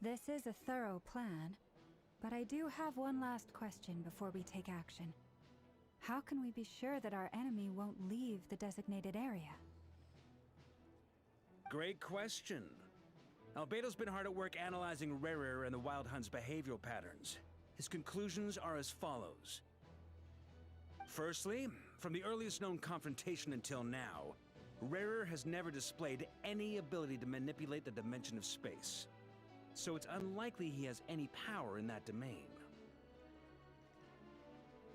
This is a thorough plan, but I do have one last question before we take action. How can we be sure that our enemy won't leave the designated area? Great question. Albedo's been hard at work analyzing Rerir and the Wild Hunt's behavioral patterns. His conclusions are as follows. Firstly, from the earliest known confrontation until now, Rerir has never displayed any ability to manipulate the dimension of space. So it's unlikely he has any power in that domain.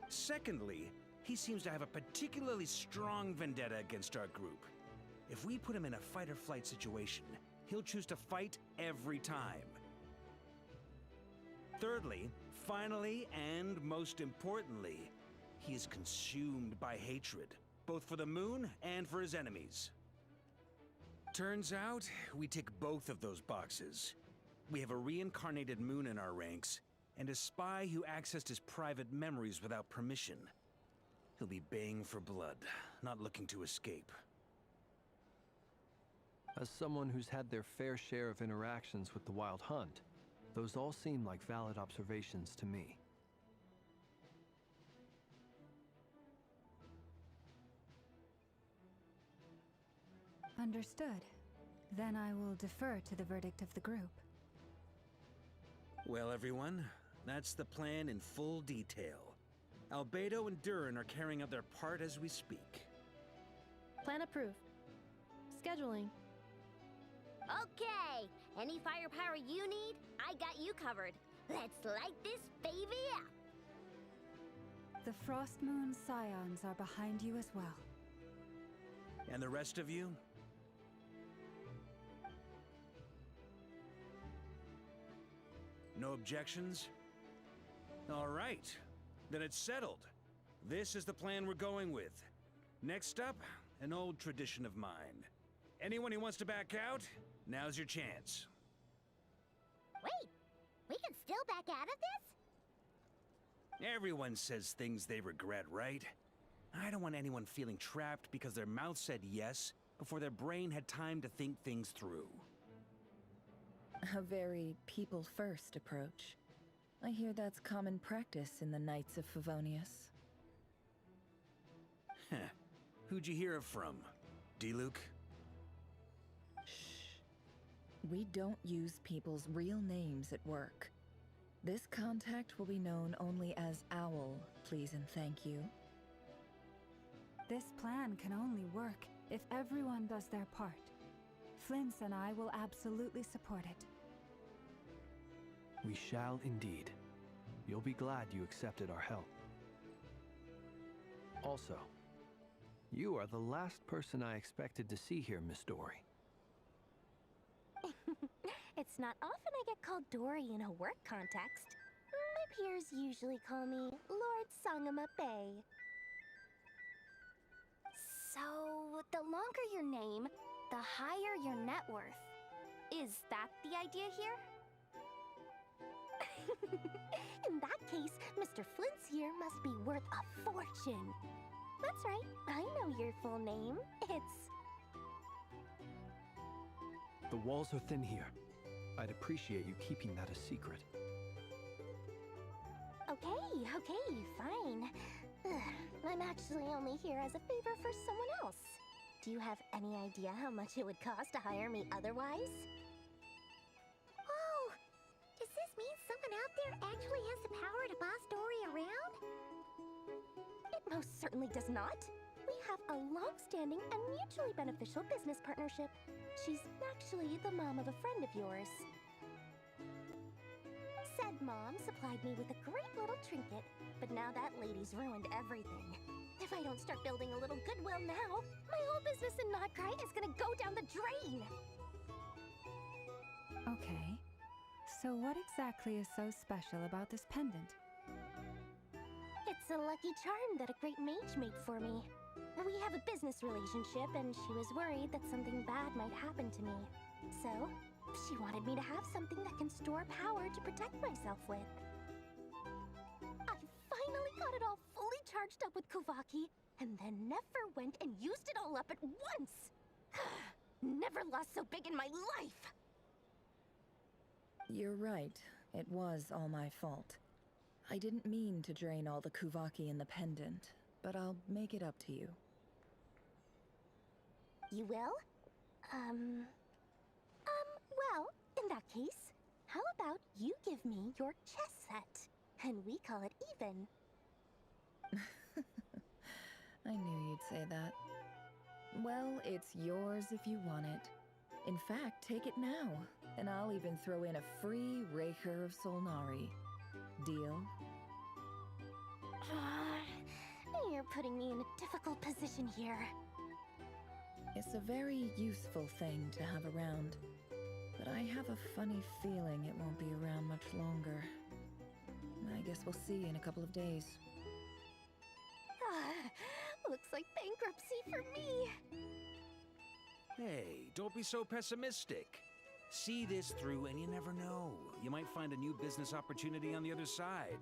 Secondly, he seems to have a particularly strong vendetta against our group. If we put him in a fight-or-flight situation, he'll choose to fight every time. Thirdly, finally, and most importantly, he is consumed by hatred, both for the moon and for his enemies. Turns out, we tick both of those boxes. We have a reincarnated moon in our ranks, and a spy who accessed his private memories without permission. He'll be baying for blood, not looking to escape. As someone who's had their fair share of interactions with the Wild Hunt, those all seem like valid observations to me. Understood. Then I will defer to the verdict of the group. Well, everyone, that's the plan in full detail. Albedo and Durin are carrying out their part as we speak. Plan approved. Scheduling. Okay, any firepower you need, I got you covered. Let's light this baby up. The Frost Moon Scions are behind you as well. And the rest of you? No objections? All right, then it's settled. This is the plan we're going with. Next up, an old tradition of mine. Anyone who wants to back out, now's your chance. Wait, we can still back out of this? Everyone says things they regret, right? I don't want anyone feeling trapped because their mouth said yes before their brain had time to think things through. A very people-first approach. I hear that's common practice in the Knights of Favonius. Heh. Who'd you hear it from? D-Luke? Shh. We don't use people's real names at work. This contact will be known only as Owl, please and thank you. This plan can only work if everyone does their part. Flins and I will absolutely support it. We shall indeed. You'll be glad you accepted our help. Also, you are the last person I expected to see here, Miss Dory. It's not often I get called Dory in a work context. My peers usually call me Lord Songamabe. So, the longer your name, the higher your net worth. Is that the idea here? In that case, Mr. Flint's here must be worth a fortune. That's right, I know your full name. It's... The walls are thin here. I'd appreciate you keeping that a secret. Okay, fine. I'm actually only here as a favor for someone else. Do you have any idea how much it would cost to hire me otherwise? Oh, does this mean someone out there actually has the power to boss Dory around? It most certainly does not. We have a long-standing and mutually beneficial business partnership. She's actually the mom of a friend of yours. Said mom supplied me with a great little trinket, but now that lady's ruined everything. If I don't start building a little goodwill now, my whole business in Notcry is gonna go down the drain! Okay. So what exactly is so special about this pendant? It's a lucky charm that a great mage made for me. We have a business relationship, and she was worried that something bad might happen to me. So, she wanted me to have something that can store power to protect myself with. I finally got it all fully charged up with Kuvaki, and then nefer went and used it all up at once! Never lost so big in my life! You're right. It was all my fault. I didn't mean to drain all the Kuvaki in the pendant, but I'll make it up to you. You will? Well, in that case, how about you give me your chess set, and we call it even? I knew you'd say that. Well, it's yours if you want it. In fact, take it now, and I'll even throw in a free Rerir of Solnari. Deal? You're putting me in a difficult position here. It's a very useful thing to have around, but I have a funny feeling it won't be around much longer. I guess we'll see in a couple of days. Looks like bankruptcy for me. Hey, don't be so pessimistic. See this through and you never know. You might find a new business opportunity on the other side.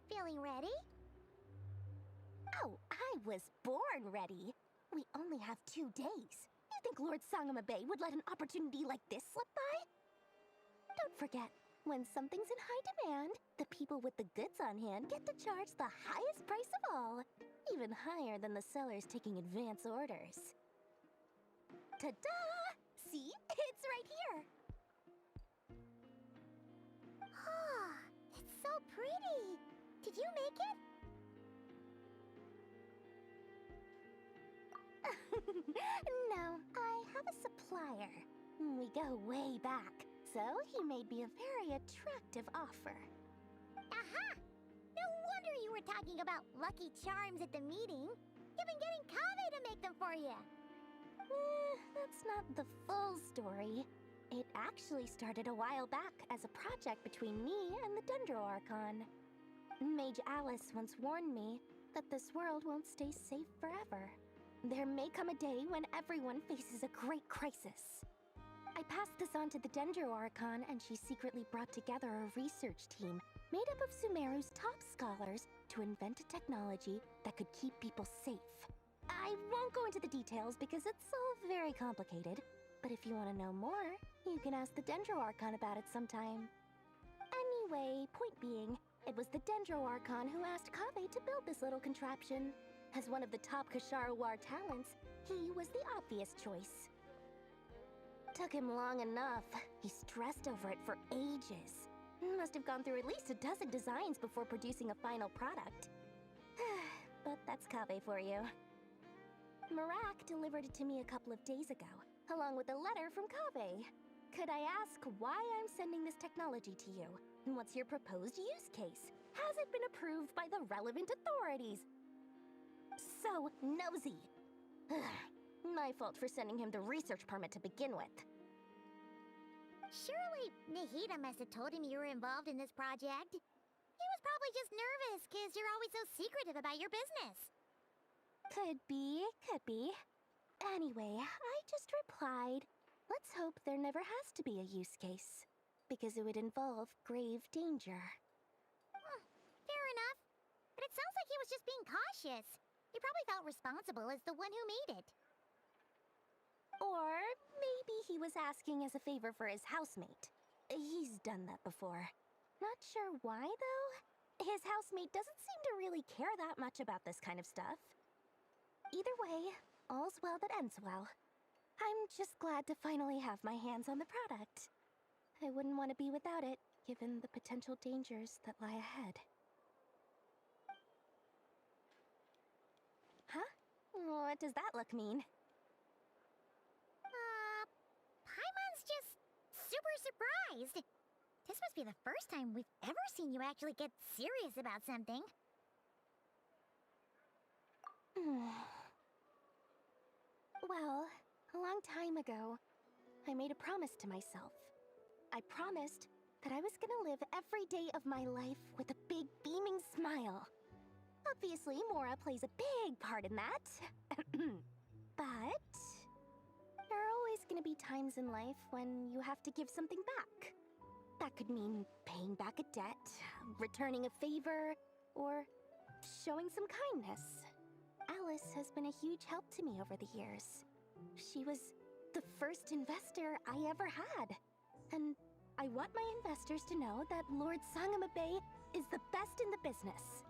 Feeling ready? Oh, I was born ready. We only have 2 days. You think Lord Songomthewelkinmoon would let an opportunity like this slip by? Don't forget, when something's in high demand, the people with the goods on hand get to charge the highest price of all. Even higher than the sellers taking advance orders. Ta-da! See? It's right here! Ah, it's so pretty! Did you make it? No, I have a supplier. We go way back, so he made me a very attractive offer. Aha! No wonder you were talking about lucky charms at the meeting. You've been getting Kave to make them for you. That's not the full story. It actually started a while back as a project between me and the Dendro Archon. Mage Alice once warned me that this world won't stay safe forever. There may come a day when everyone faces a great crisis. I passed this on to the Dendro Archon, and she secretly brought together a research team made up of Sumeru's top scholars to invent a technology that could keep people safe. I won't go into the details because it's all very complicated, but if you want to know more, you can ask the Dendro Archon about it sometime. Anyway, point being, it was the Dendro Archon who asked Kave to build this little contraption. As one of the top Kashara War talents, he was the obvious choice. Took him long enough. He stressed over it for ages. Must have gone through at least a dozen designs before producing a final product. But that's Kave for you. Marak delivered it to me a couple of days ago, along with a letter from Kave. Could I ask why I'm sending this technology to you? What's your proposed use case? Has it been approved by the relevant authorities? So nosy. My fault for sending him the research permit to begin with. Surely Nahida must have told him you were involved in this project. He was probably just nervous because you're always so secretive about your business. Could be, could be. Anyway, I just replied, let's hope there never has to be a use case, because it would involve grave danger. Fair enough. But it sounds like he was just being cautious. He probably felt responsible as the one who made it. Or maybe he was asking as a favor for his housemate. He's done that before. Not sure why, though. His housemate doesn't seem to really care that much about this kind of stuff. Either way, all's well that ends well. I'm just glad to finally have my hands on the product. I wouldn't want to be without it, given the potential dangers that lie ahead. Huh? What does that look mean? Paimon's just super surprised. This must be the first time we've ever seen you actually get serious about something. Well, a long time ago, I made a promise to myself. I promised that I was gonna live every day of my life with a big beaming smile. Obviously, Mora plays a big part in that. But there are always gonna be times in life when you have to give something back. That could mean paying back a debt, returning a favor, or showing some kindness. Alice has been a huge help to me over the years. She was the first investor I ever had. And I want my investors to know that Lord Sangamabe is the best in the business.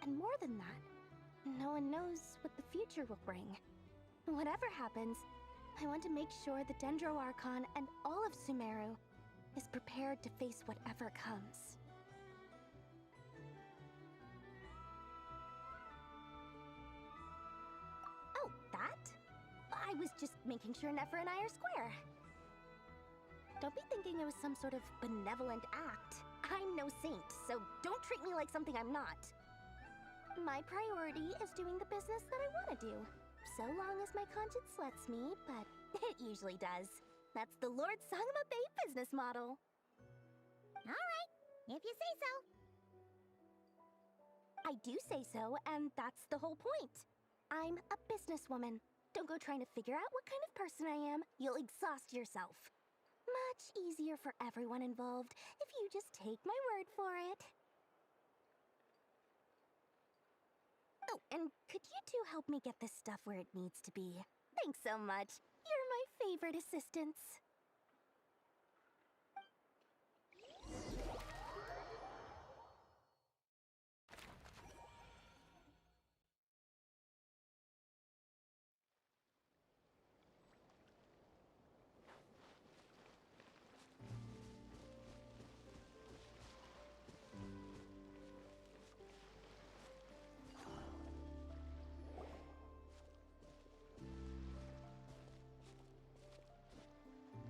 And more than that, no one knows what the future will bring. Whatever happens, I want to make sure the Dendro Archon and all of Sumeru is prepared to face whatever comes. Oh, that? I was just making sure Nefer and I are square. Don't be thinking it was some sort of benevolent act. I'm no saint, so don't treat me like something I'm not. My priority is doing the business that I want to do, so long as my conscience lets me, but it usually does. That's the Lord Sangamabe business model. Alright, if you say so. I do say so, and that's the whole point. I'm a businesswoman. Don't go trying to figure out what kind of person I am. You'll exhaust yourself. Much easier for everyone involved if you just take my word for it. Oh, and could you two help me get this stuff where it needs to be? Thanks so much. You're my favorite assistants.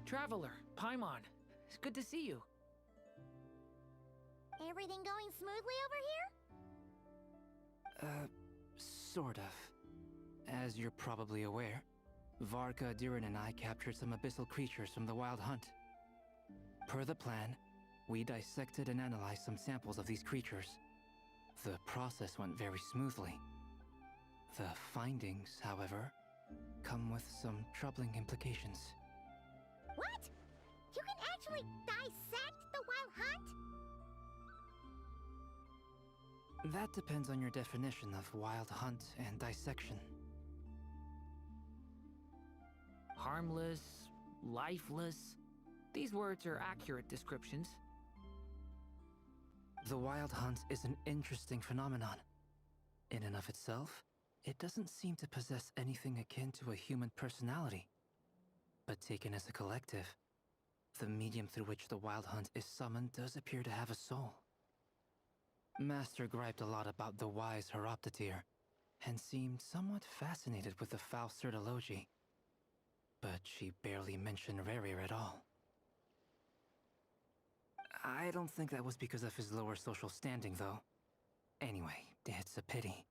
Traveler, Paimon, it's good to see you. Everything going smoothly over here? Sort of. As you're probably aware, Varka, Durin, and I captured some abyssal creatures from the Wild Hunt. Per the plan, we dissected and analyzed some samples of these creatures. The process went very smoothly. The findings, however, come with some troubling implications. What? You can actually dissect the Wild Hunt? That depends on your definition of Wild Hunt and dissection. Harmless, lifeless. These words are accurate descriptions. The Wild Hunt is an interesting phenomenon. In and of itself, it doesn't seem to possess anything akin to a human personality. But taken as a collective, the medium through which the Wild Hunt is summoned does appear to have a soul. Master griped a lot about the wise Horoptatyr, and seemed somewhat fascinated with the foul Certology. But she barely mentioned Rerir at all. I don't think that was because of his lower social standing, though. Anyway, it's a pity.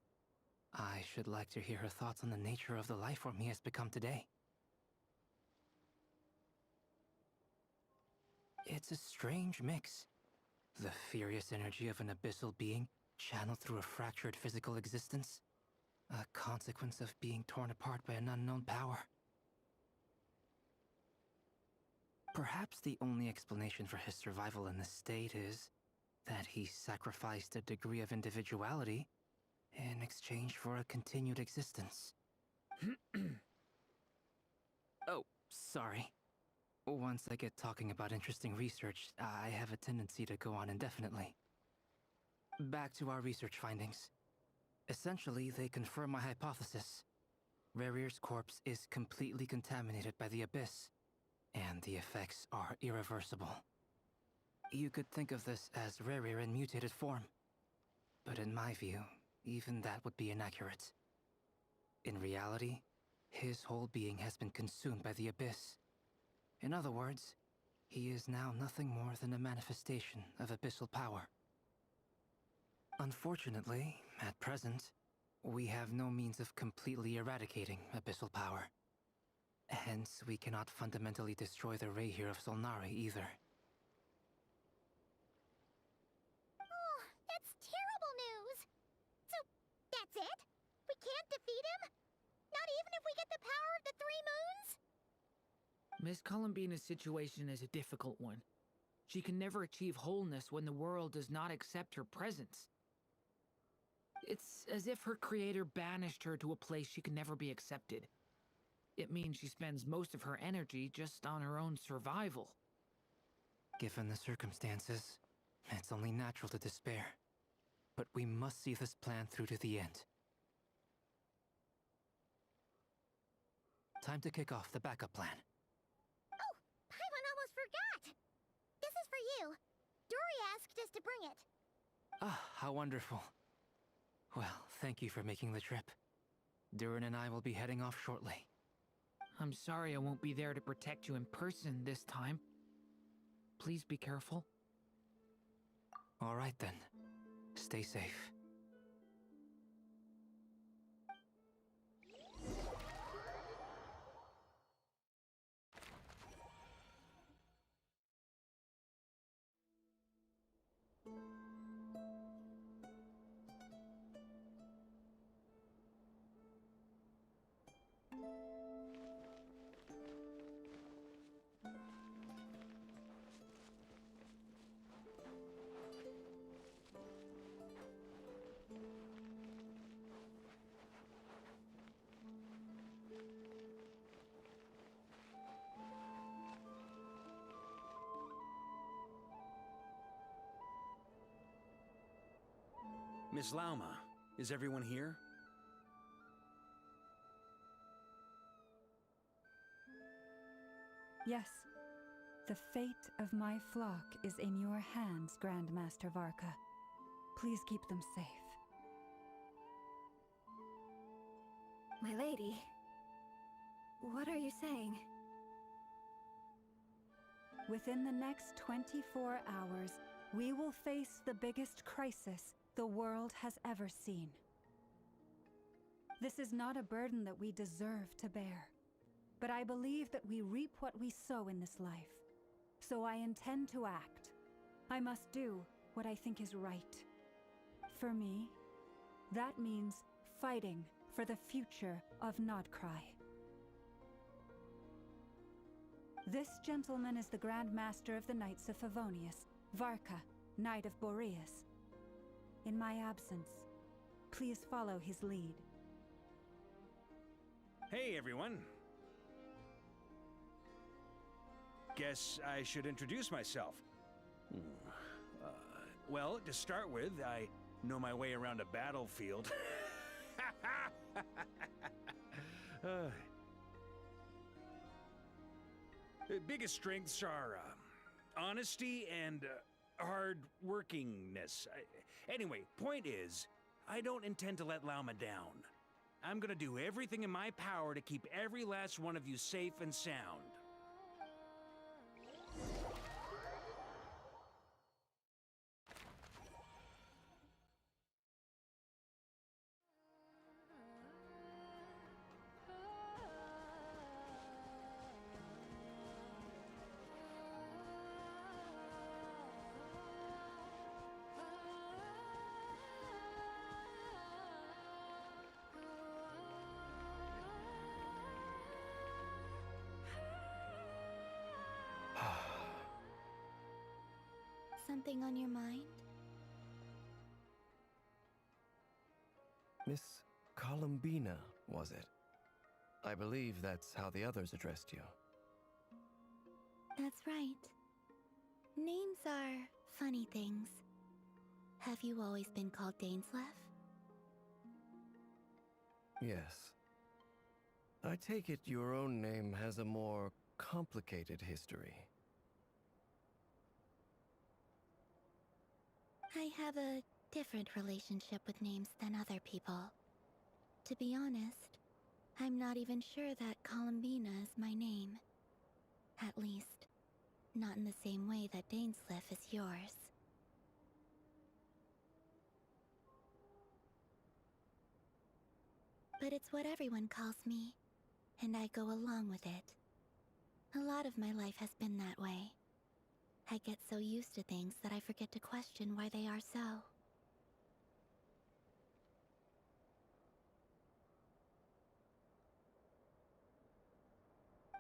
I should like to hear her thoughts on the nature of the life form he has become today. It's a strange mix. The furious energy of an abyssal being channeled through a fractured physical existence. A consequence of being torn apart by an unknown power. Perhaps the only explanation for his survival in this state is that he sacrificed a degree of individuality in exchange for a continued existence. Oh, sorry. Once I get talking about interesting research, I have a tendency to go on indefinitely. Back to our research findings. Essentially, they confirm my hypothesis. Rerir's corpse is completely contaminated by the Abyss, and the effects are irreversible. You could think of this as Rerir in mutated form. But in my view, even that would be inaccurate. In reality, his whole being has been consumed by the Abyss. In other words, he is now nothing more than a manifestation of abyssal power. Unfortunately, at present, we have no means of completely eradicating abyssal power. Hence, we cannot fundamentally destroy the Rerir of Solnari either. Oh, that's terrible news! So, that's it? We can't defeat him? Not even if we get the power of the Three Moons? Miss Columbina's situation is a difficult one. She can never achieve wholeness when the world does not accept her presence. It's as if her creator banished her to a place she can never be accepted. It means she spends most of her energy just on her own survival. Given the circumstances, it's only natural to despair. But we must see this plan through to the end. Time to kick off the backup plan. Oh, Paimon almost forgot! This is for you. Dory asked us to bring it. Ah, how wonderful. Well, thank you for making the trip. Durin and I will be heading off shortly. I'm sorry I won't be there to protect you in person this time. Please be careful. All right then. Stay safe. Miss Lauma, is everyone here? Yes. The fate of my flock is in your hands, Grandmaster Varka. Please keep them safe. My lady, what are you saying? Within the next 24 hours, we will face the biggest crisis the world has ever seen. This is not a burden that we deserve to bear, but I believe that we reap what we sow in this life. So I intend to act. I must do what I think is right. For me, that means fighting for the future of Nodcry. This gentleman is the Grand Master of the Knights of Favonius, Varka, Knight of Boreas. In my absence, please follow his lead. Hey, everyone. Guess I should introduce myself. Well, to start with, I know my way around a battlefield. The biggest strengths are honesty and hard-workingness. Anyway, point is, I don't intend to let Lauma down. I'm gonna do everything in my power to keep every last one of you safe and sound. Something on your mind? Miss Columbina, was it? I believe that's how the others addressed you. That's right. Names are funny things. Have you always been called Dainsleif? Yes. I take it your own name has a more complicated history. I have a different relationship with names than other people. To be honest, I'm not even sure that Columbina is my name. At least, not in the same way that Dainsleif is yours. but it's what everyone calls me, and I go along with it. A lot of my life has been that way. I get so used to things that I forget to question why they are so.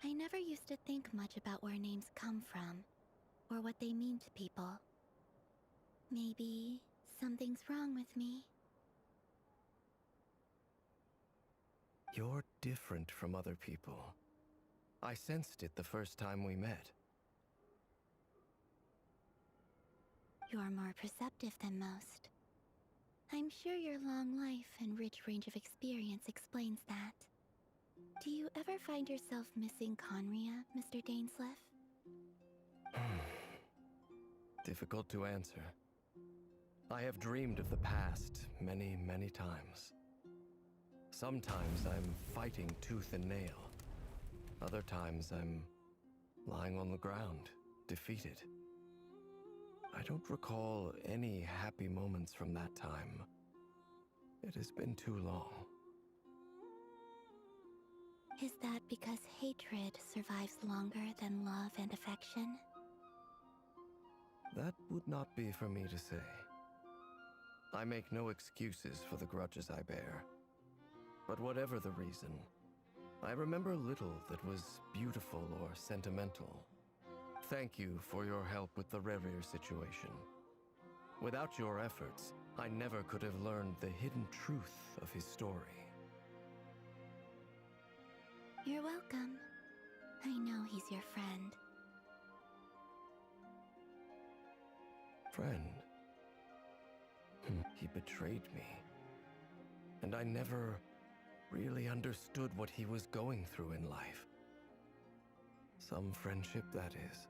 I never used to think much about where names come from, or what they mean to people. Maybe something's wrong with me. You're different from other people. I sensed it the first time we met. You're more perceptive than most. I'm sure your long life and rich range of experience explains that. Do you ever find yourself missing Khaenri'ah, Mr. Dainsleif? Difficult to answer. I have dreamed of the past many, many times. Sometimes I'm fighting tooth and nail. Other times I'm lying on the ground, defeated. I don't recall any happy moments from that time. It has been too long. Is that because hatred survives longer than love and affection? That would not be for me to say. I make no excuses for the grudges I bear. But whatever the reason, I remember little that was beautiful or sentimental. Thank you for your help with the Rerir situation. Without your efforts, I never could have learned the hidden truth of his story. You're welcome. I know he's your friend. Friend? He betrayed me. And I never really understood what he was going through in life. Some friendship, that is.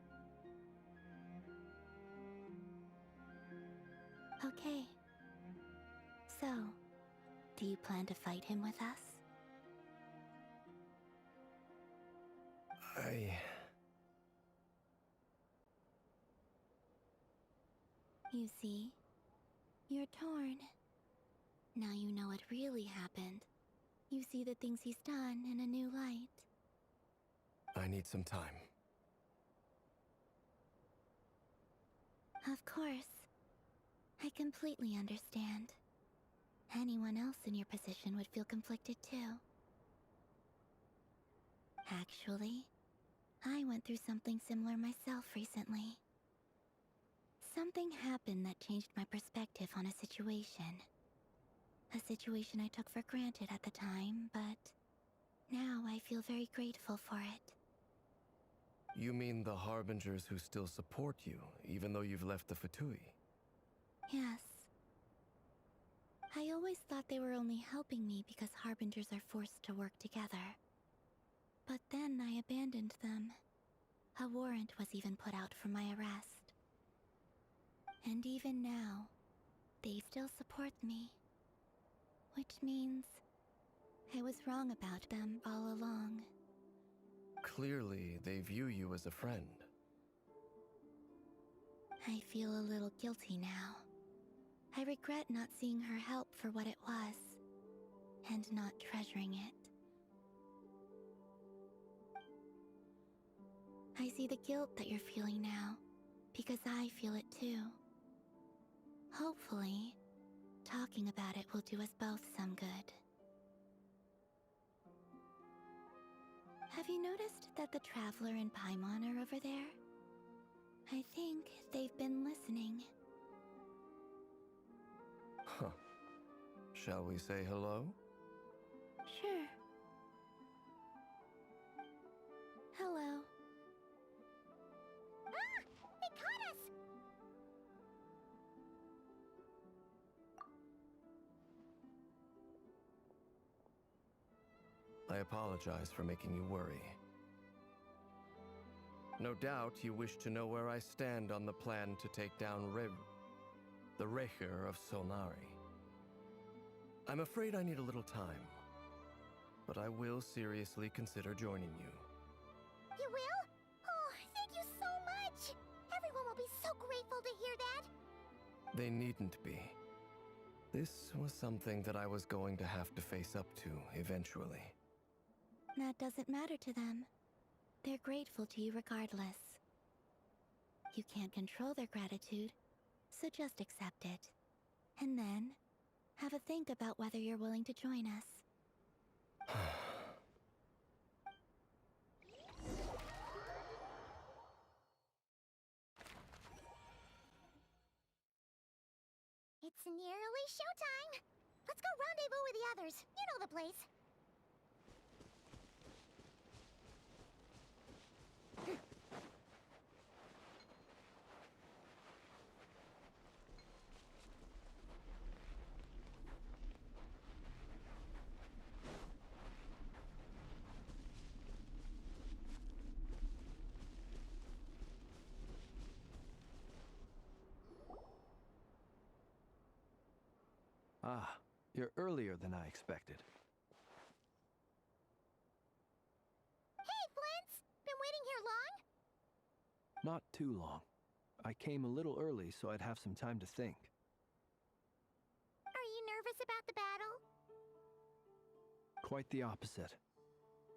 Okay. So, do you plan to fight him with us? You see, you're torn. Now you know what really happened. You see the things he's done in a new light. I need some time. Of course. I completely understand. Anyone else in your position would feel conflicted too. Actually, I went through something similar myself recently. Something happened that changed my perspective on a situation. A situation I took for granted at the time, but now I feel very grateful for it. You mean the Harbingers who still support you, even though you've left the Fatui? Yes. I always thought they were only helping me because Harbingers are forced to work together. But then I abandoned them. A warrant was even put out for my arrest. And even now, they still support me. Which means I was wrong about them all along. Clearly, they view you as a friend. I feel a little guilty now. I regret not seeing her help for what it was, and not treasuring it. I see the guilt that you're feeling now, because I feel it too. Hopefully, talking about it will do us both some good. Have you noticed that the Traveler and Paimon are over there? I think they've been listening. Huh. Shall we say hello? Sure. Hello. Ah! They caught us! I apologize for making you worry. No doubt you wish to know where I stand on the plan to take down the Rerir of Solnari. I'm afraid I need a little time, but I will seriously consider joining you. You will? Oh, thank you so much! Everyone will be so grateful to hear that! They needn't be. This was something that I was going to have to face up to eventually. That doesn't matter to them. They're grateful to you regardless. You can't control their gratitude, so just accept it. And then, have a think about whether you're willing to join us. It's nearly showtime! Let's go rendezvous with the others. You know the place. Ah, you're earlier than I expected. Hey, Flins! Been waiting here long? Not too long. I came a little early so I'd have some time to think. Are you nervous about the battle? Quite the opposite.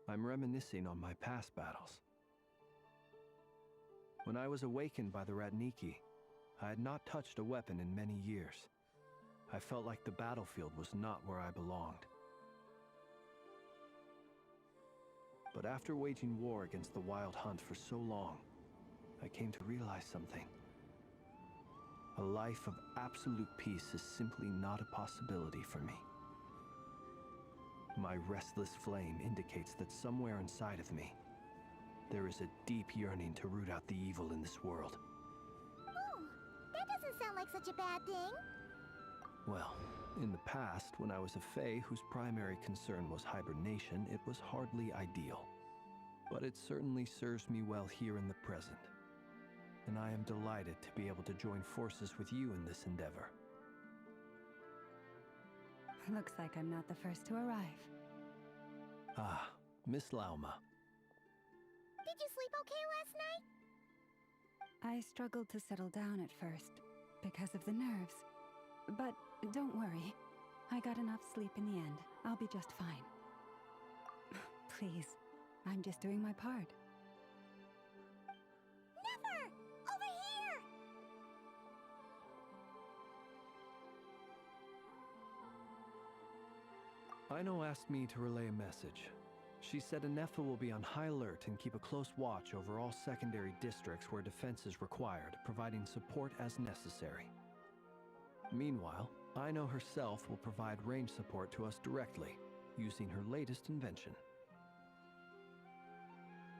I'm reminiscing on my past battles. When I was awakened by the Ratniki, I had not touched a weapon in many years. I felt like the battlefield was not where I belonged. But after waging war against the Wild Hunt for so long, I came to realize something. A life of absolute peace is simply not a possibility for me. My restless flame indicates that somewhere inside of me, there is a deep yearning to root out the evil in this world. Oh, that doesn't sound like such a bad thing. Well, in the past, when I was a Fae whose primary concern was hibernation, it was hardly ideal. But it certainly serves me well here in the present. And I am delighted to be able to join forces with you in this endeavor. Looks like I'm not the first to arrive. Ah, Miss Lauma. Did you sleep okay last night? I struggled to settle down at first, because of the nerves. But don't worry. I got enough sleep in the end. I'll be just fine. Please, I'm just doing my part. Nefer! Over here! Aino asked me to relay a message. She said a nefer will be on high alert and keep a close watch over all secondary districts where defense is required, providing support as necessary. Meanwhile, Aino herself will provide range support to us directly, using her latest invention.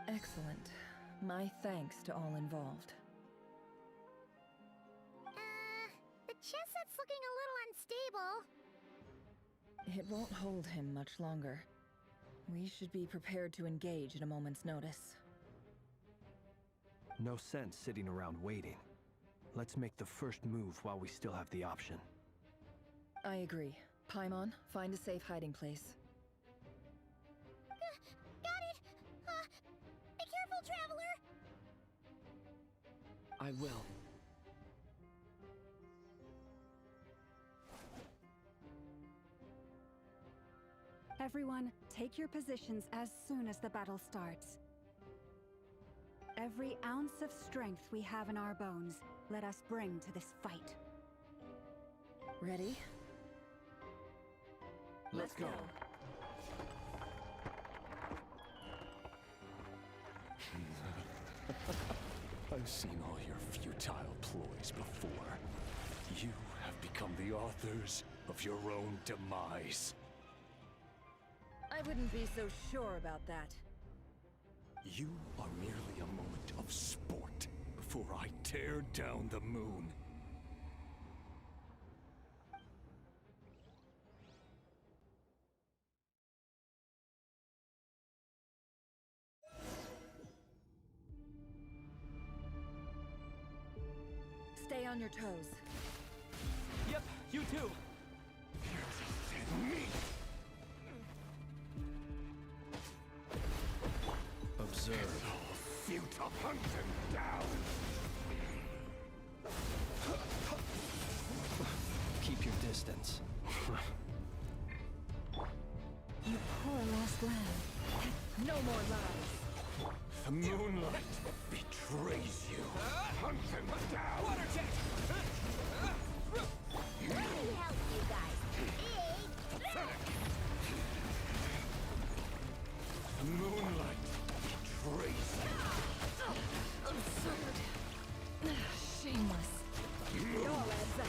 Excellent. My thanks to all involved. The chest set's looking a little unstable. It won't hold him much longer. We should be prepared to engage at a moment's notice. No sense sitting around waiting. Let's make the first move while we still have the option. I agree. Paimon, find a safe hiding place. Got it! Be careful, traveler! I will. Everyone, take your positions as soon as the battle starts. Every ounce of strength we have in our bones, let us bring to this fight. Ready? Let's go. I've seen all your futile ploys before. You have become the authors of your own demise. I wouldn't be so sure about that. You are merely a moment of sport before I tear down the moon. Stay on your toes. Yep, you too. Me! Observe. For you to hunt them down! Keep your distance. You poor lost lamb. No more lies. The moonlight betrays you. Hunt them down. Water jet! Let me help you guys. The moonlight betrays you. Absurd. Shameless. It all adds up.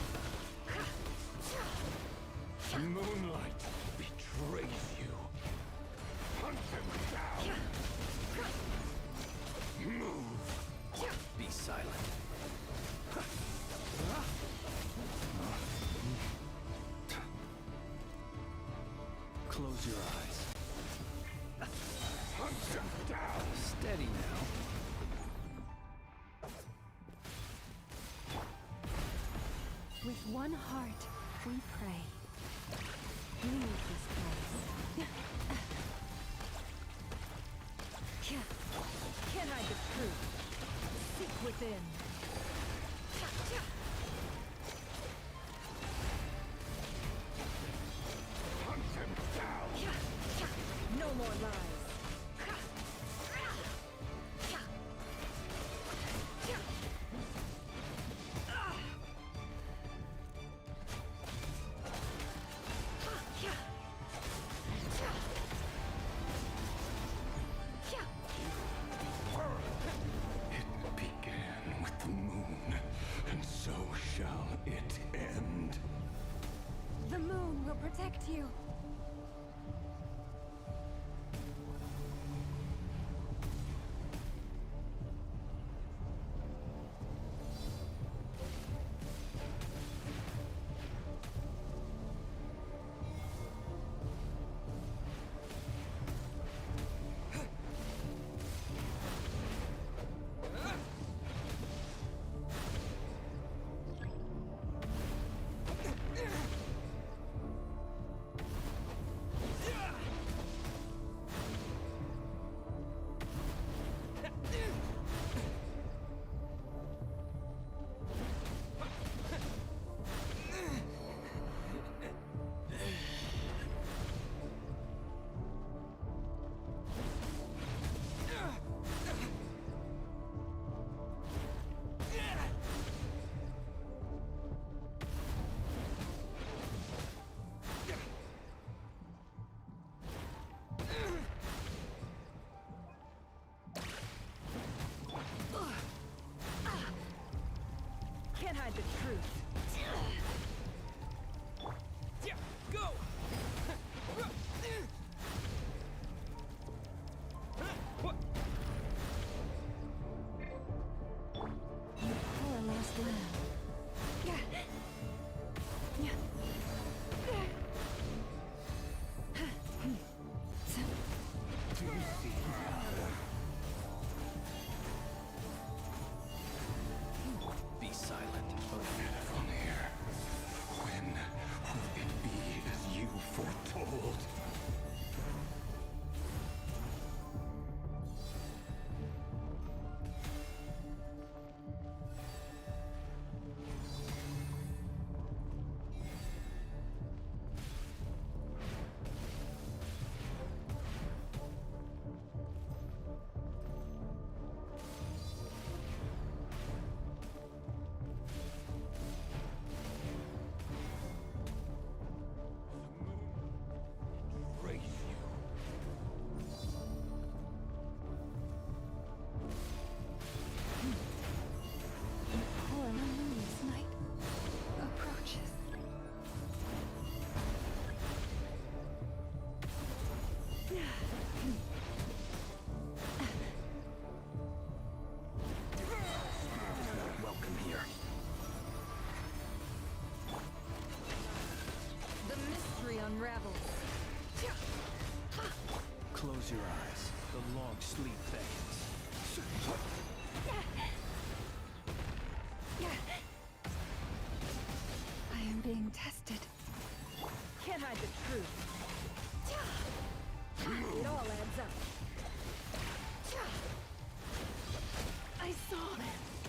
The moonlight betrays you. Hunt them down. Move. Be silent. Close your eyes. Hunt them down. Steady now. With one heart, we pray. Leave this place. Can't hide the truth. Seek within. Hunt them down. No more lies. It began with the moon, and so shall it end. The moon will protect you. Can't hide the truth. Go! You poor lost lamb. Be silent. Vanir, when will it be as you foretold? Raise you. Poor moon's night approaches. Welcome here. The mystery unravels. Close your eyes. The long sleep beckons. I am being tested. Can't hide the truth. It all adds up. I saw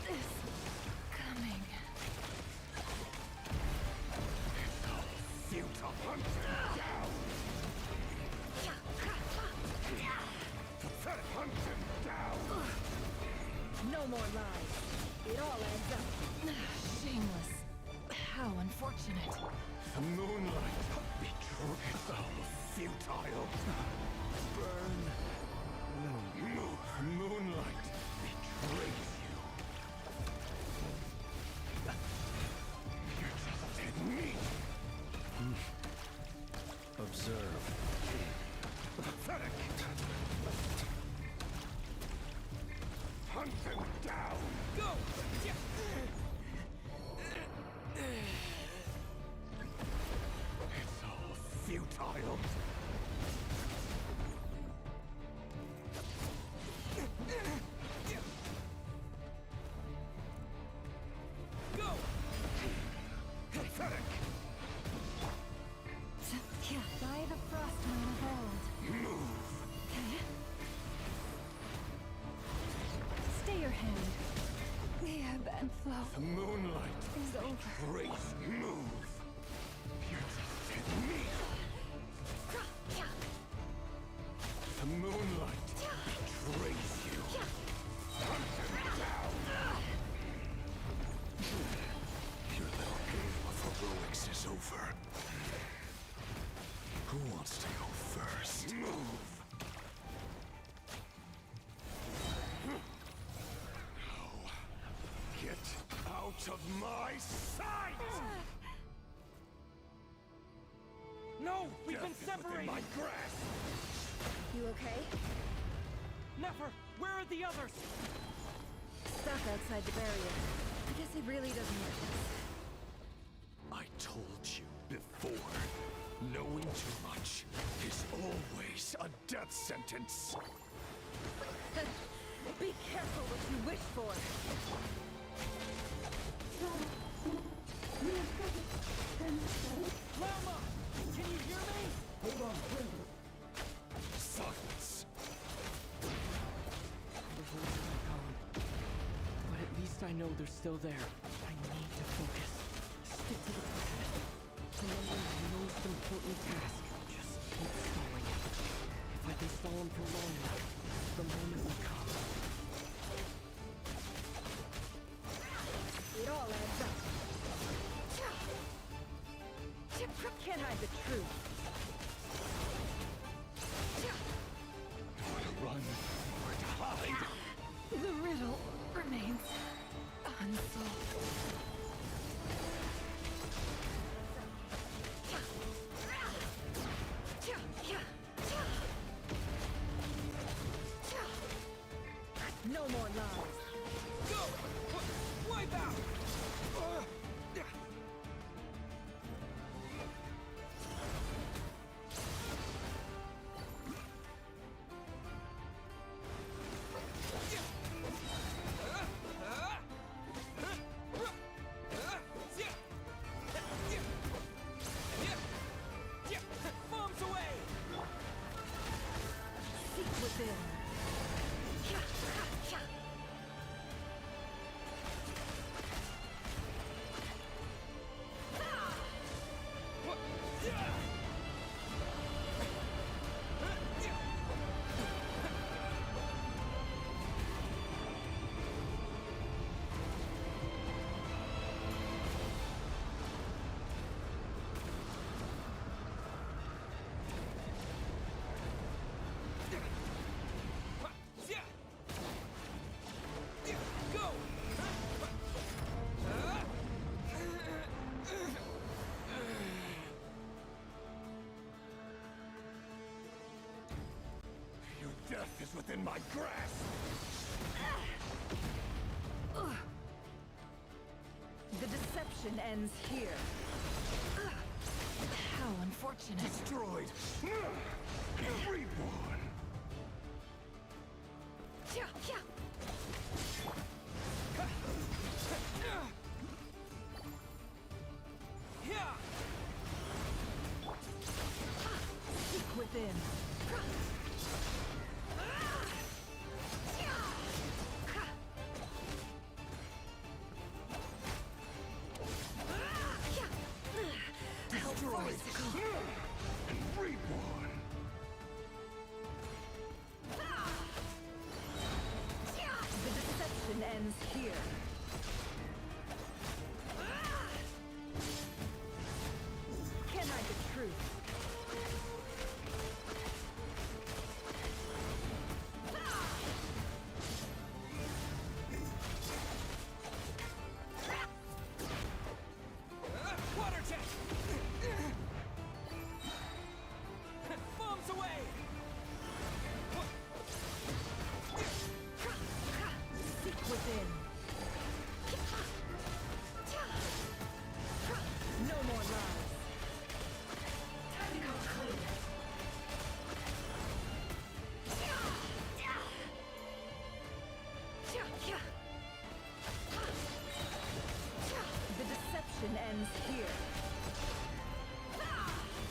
this coming. The No more lies. It all adds up. Shameless. How unfortunate. The moonlight betrayed. Oh, futile. Burn. Moonlight betrays you. You're just dead meat. Observe. Pathetic. Hunt them down. Go! It's all futile. Go! Pathetic. By the frost moon of old. Move. Stay your hand. The ebb and flow The moonlight is over. betrays. Move. You're just dead meat. The moonlight betrays you. Hunt them down. Your little game of heroics is over. Who wants to go first? Move. Now, get out of my sight! No! We've been Death is within separated! my grasp! You okay? Nefer, where are the others? Stuck outside the barrier. I guess it really doesn't work. I told you before, knowing too much is always a death sentence. Be careful what you wish for. Lauma! Can you hear me? Silence. The voices are gone. But at least I know they're still there. I need to focus. Stick to the plan. Remember the most important task. Just keep stalling. If I can stall him for long enough, the moment will come. It all adds up. Can't hide the truth. Or to run, or to hide. The riddle remains unsolved. No more lies. Go! Wipe out! Bombs away! Seek within. Go! Your death is within my grasp. The deception ends here. How unfortunate. Destroyed. Reborn. Seek within. Destroyed. And reborn. ends here. Can't hide the truth. Water jet! Bombs away! Seek within. No more lies. The deception ends here.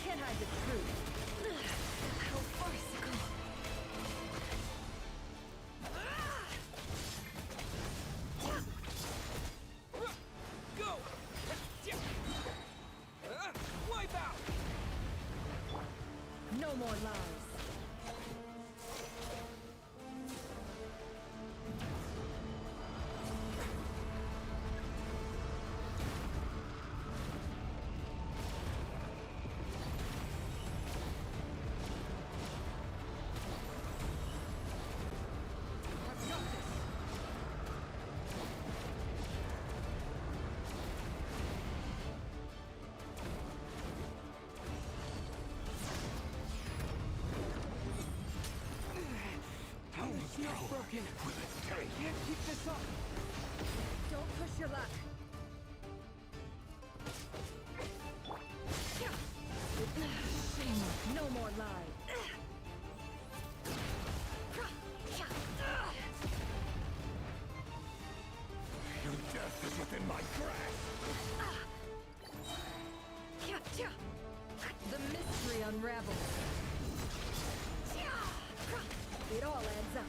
Can't hide the truth. How farcical. Go! Wipe out! No more lies. Broken. I can't keep this up. Don't push your luck. Shame. No more lies. Your death is within my grasp. The mystery unravels. It all adds up.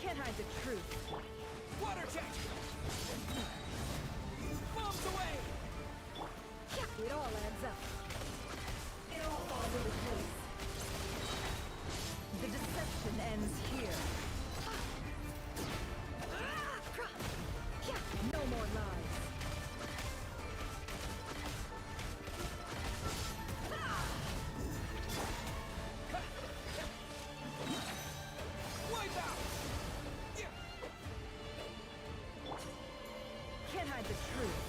Can't hide the truth. Water jet! Bombs away! It all adds up. It all falls into place. The deception ends here. No more lies. Wipe out! Can't hide the truth.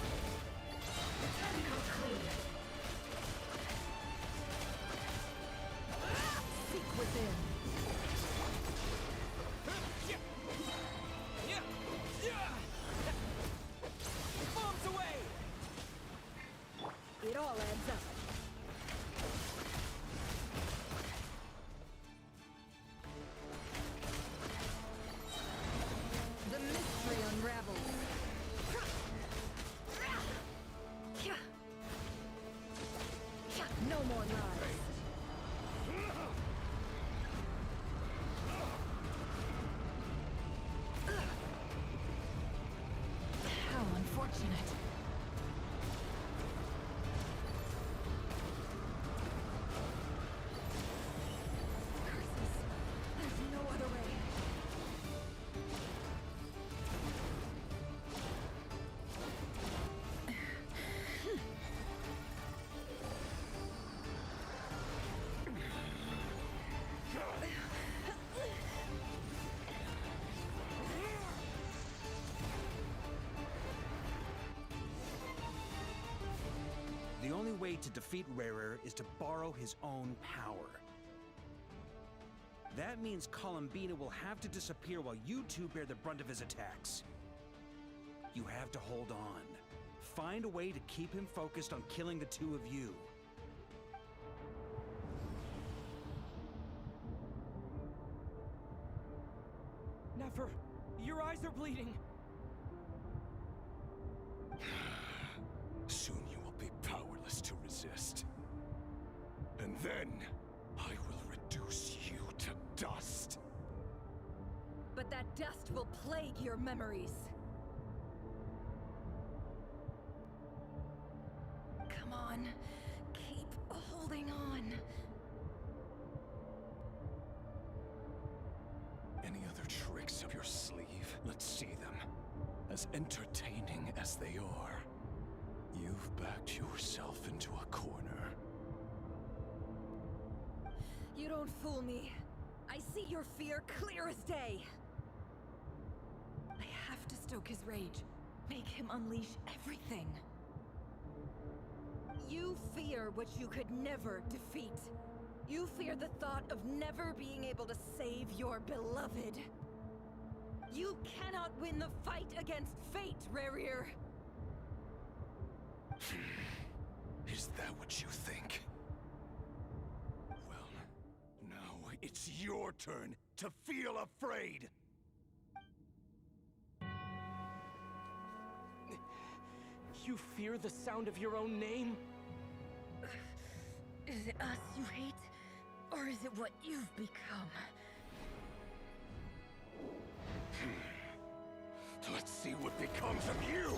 Seek within. Bombs away! It all adds up. The mystery unravels. No more lies. How unfortunate. Curses. There's no other way. The only way to defeat Rerir is to borrow his own power. That means Columbina will have to disappear while you two bear the brunt of his attacks. You have to hold on. Find a way to keep him focused on killing the two of you. Nefer, your eyes are bleeding. Soon you will be powerless to resist. And then, I will reduce you to dust. But that dust will plague your memories. Come on, keep holding on. up your sleeve? Let's see them. As entertaining as they are, you've backed yourself into a corner. You don't fool me. I see your fear clear as day. I have to stoke his rage. Make him unleash everything. You fear what you could never defeat. You fear the thought of never being able to save your beloved. You cannot win the fight against fate, Rerir. Is that what you think? Well, now it's your turn to feel afraid! You fear the sound of your own name? Is it us you hate? Or is it what you've become? Let's see what becomes of you!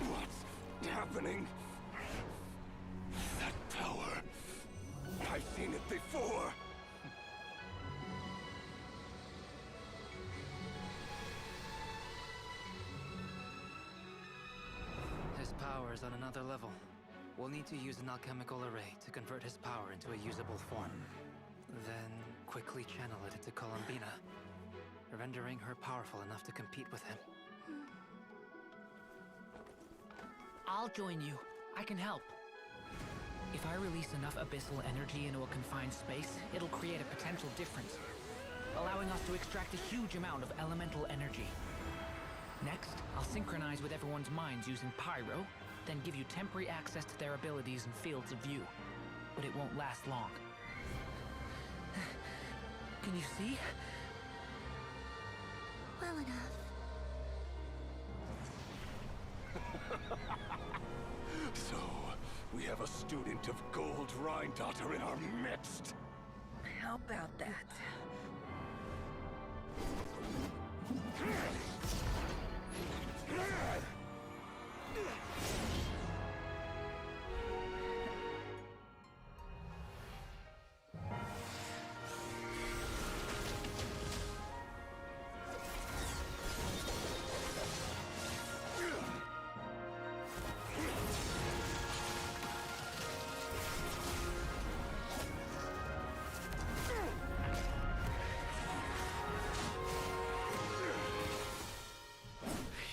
What's happening? That power. I've seen it before. His power is on another level. We'll need to use an alchemical array to convert his power into a usable form. Then quickly channel it into Columbina, rendering her powerful enough to compete with him. I'll join you. I can help. If I release enough abyssal energy into a confined space, it'll create a potential difference, allowing us to extract a huge amount of elemental energy. Next, I'll synchronize with everyone's minds using pyro, then give you temporary access to their abilities and fields of view. But it won't last long. Can you see? Well enough. So, we have a student of Gold Rhine-Daughter in our midst. How about that?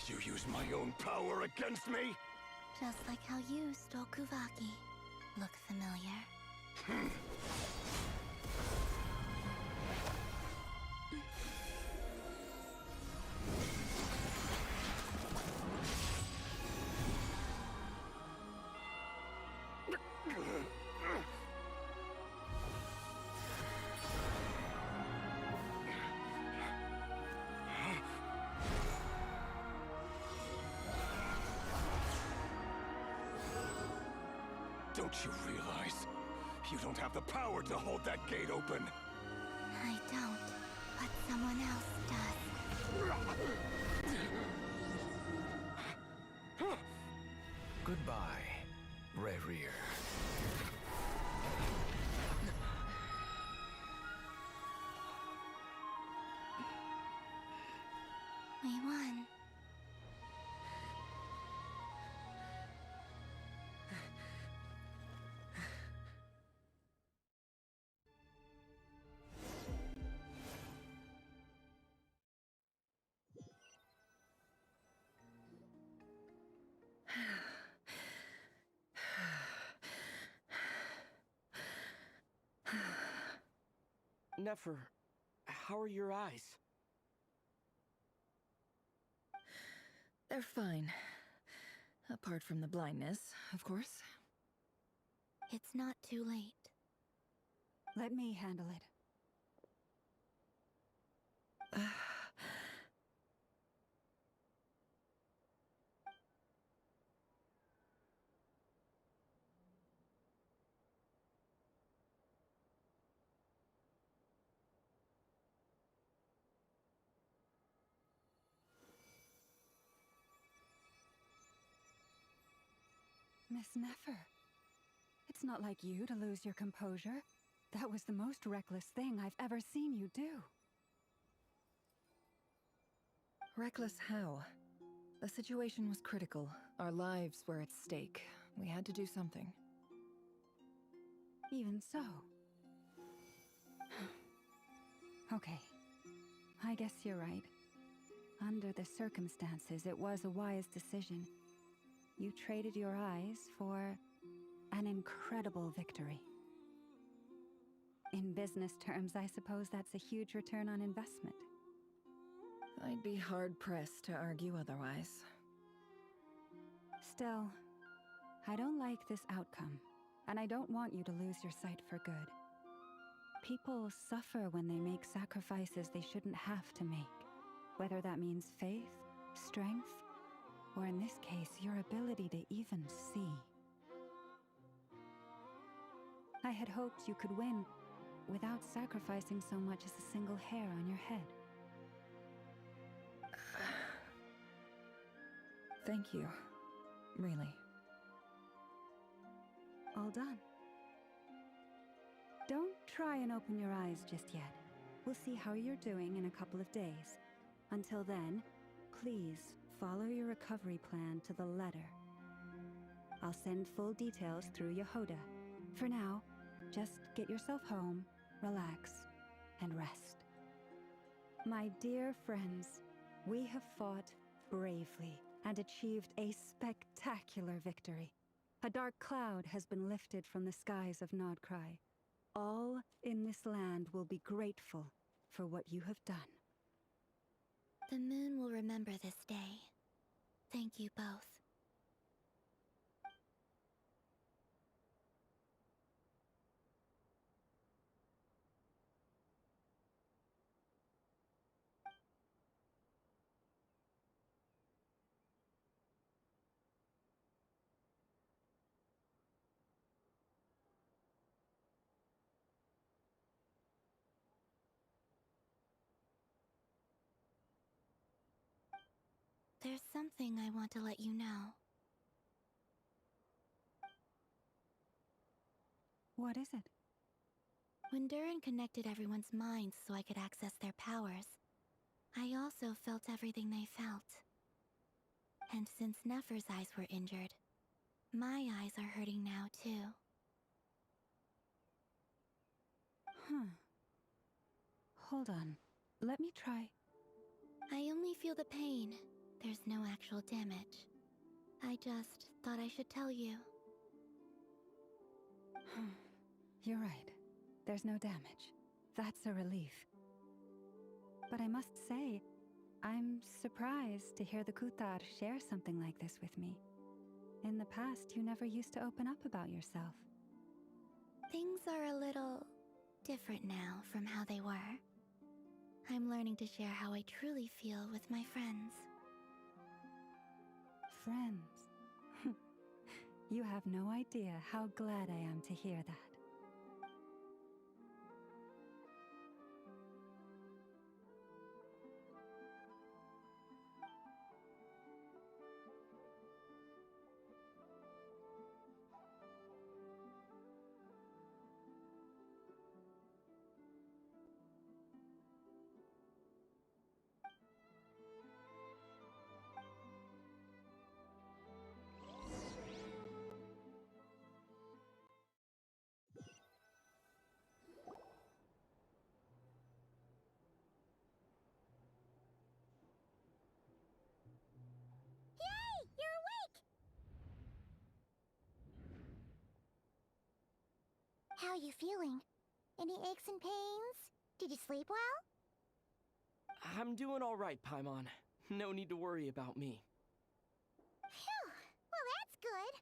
You use my own power against me? Just like how you stole Kuvaki. Look familiar? Don't you realize? You don't have the power to hold that gate open. I don't, but someone else does. Goodbye, Rerir. We won. Nefer, how are your eyes? They're fine. Apart from the blindness, of course. It's not too late. Let me handle it. Miss Nefer. It's not like you to lose your composure. That was the most reckless thing I've ever seen you do. Reckless how? The situation was critical. Our lives were at stake. We had to do something. Even so. Okay. I guess you're right. Under the circumstances, it was a wise decision. You traded your eyes for an incredible victory. In business terms, I suppose that's a huge return on investment. I'd be hard-pressed to argue otherwise. Still, I don't like this outcome, and I don't want you to lose your sight for good. People suffer when they make sacrifices they shouldn't have to make, whether that means faith, strength, or in this case, your ability to even see. I had hoped you could win without sacrificing so much as a single hair on your head. Thank you. Really. All done. Don't try and open your eyes just yet. We'll see how you're doing in a couple of days. Until then, please follow your recovery plan to the letter. I'll send full details through Yehoda. For now, just get yourself home, relax, and rest. My dear friends, we have fought bravely and achieved a spectacular victory. A dark cloud has been lifted from the skies of Nodcry. All in this land will be grateful for what you have done. The moon will remember this day. Thank you both. There's something I want to let you know. What is it? When Durin connected everyone's minds so I could access their powers, I also felt everything they felt. And since Nefer's eyes were injured, my eyes are hurting now too. Huh. Hold on. Let me try. I only feel the pain. There's no actual damage. I just thought I should tell you. You're right. There's no damage. That's a relief. But I must say, I'm surprised to hear the Kuthar share something like this with me. In the past, you never used to open up about yourself. Things are a little different now from how they were. I'm learning to share how I truly feel with my friends. Friends. You have no idea how glad I am to hear that. How are you feeling? Any aches and pains? Did you sleep well? I'm doing all right, Paimon. No need to worry about me. Phew! Well, that's good.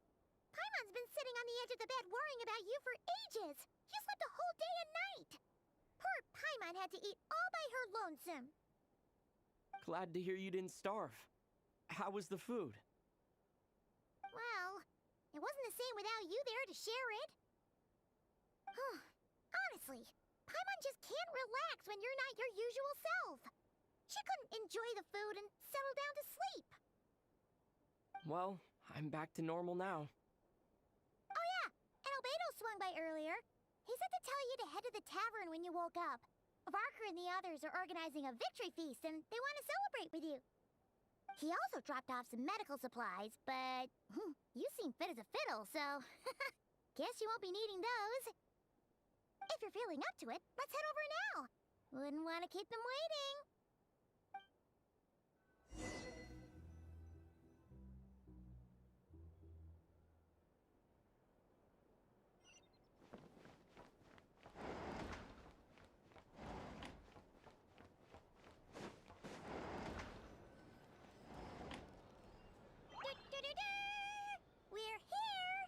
Paimon's been sitting on the edge of the bed worrying about you for ages. You slept a whole day and night. Poor Paimon had to eat all by her lonesome. Glad to hear you didn't starve. How was the food? Well, it wasn't the same without you there to share it. Honestly, Paimon just can't relax when you're not your usual self. She couldn't enjoy the food and settle down to sleep. Well, I'm back to normal now. swung by earlier. He said to tell you to head to the tavern when you woke up. Varker and the others are organizing a victory feast, and they want to celebrate with you. He also dropped off some medical supplies, but you seem fit as a fiddle, so guess you won't be needing those. If you're feeling up to it, let's head over now. Wouldn't want to keep them waiting. We're here!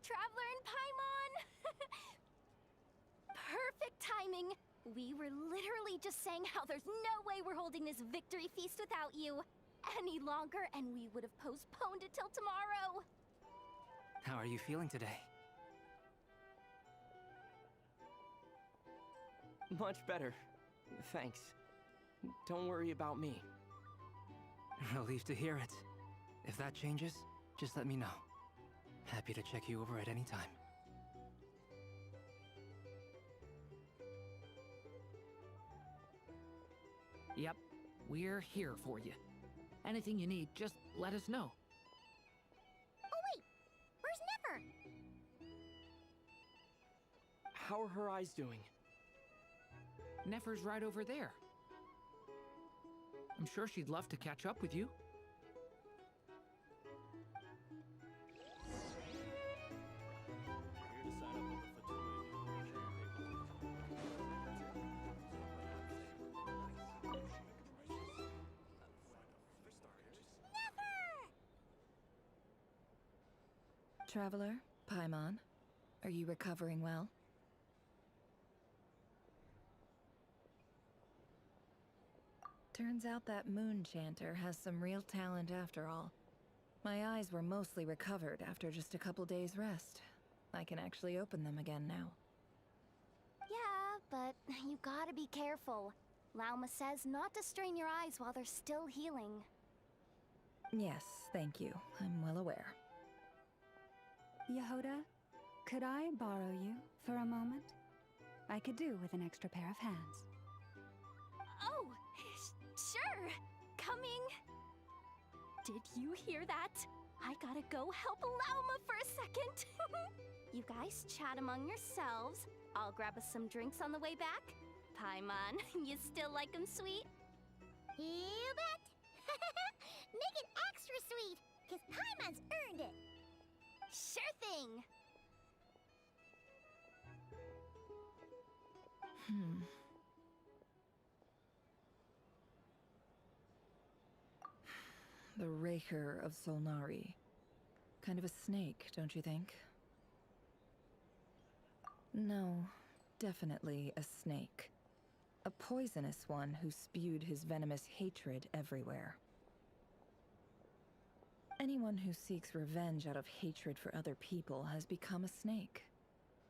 Traveler and Paimon! Perfect timing! We were literally just saying how there's no way we're holding this victory feast without you any longer, and we would have postponed it till tomorrow. How are you feeling today? Much better. Thanks. Don't worry about me. Relieved to hear it. If that changes, just let me know. Happy to check you over at any time. Yep, we're here for you. Anything you need, just let us know. Oh wait! Where's Nefer? How are her eyes doing? Nefer's right over there. I'm sure she'd love to catch up with you. Traveler, Paimon, are you recovering well? Turns out that moon chanter has some real talent after all. My eyes were mostly recovered after just a couple days rest. I can actually open them again now. Yeah, but you gotta be careful. Lauma says not to strain your eyes while they're still healing. Yes, thank you. I'm well aware. Yehoda, could I borrow you for a moment? I could do with an extra pair of hands. Oh, sure. Coming. Did you hear that? I gotta go help Lauma for a second. You guys chat among yourselves. I'll grab us some drinks on the way back. Paimon, you still like 'em sweet? You bet! Make it extra sweet, because Paimon's earned it! Sure thing! The Rerir of Solnari. Kind of a snake, don't you think? No, definitely a snake. A poisonous one who spewed his venomous hatred everywhere. Anyone who seeks revenge out of hatred for other people has become a snake.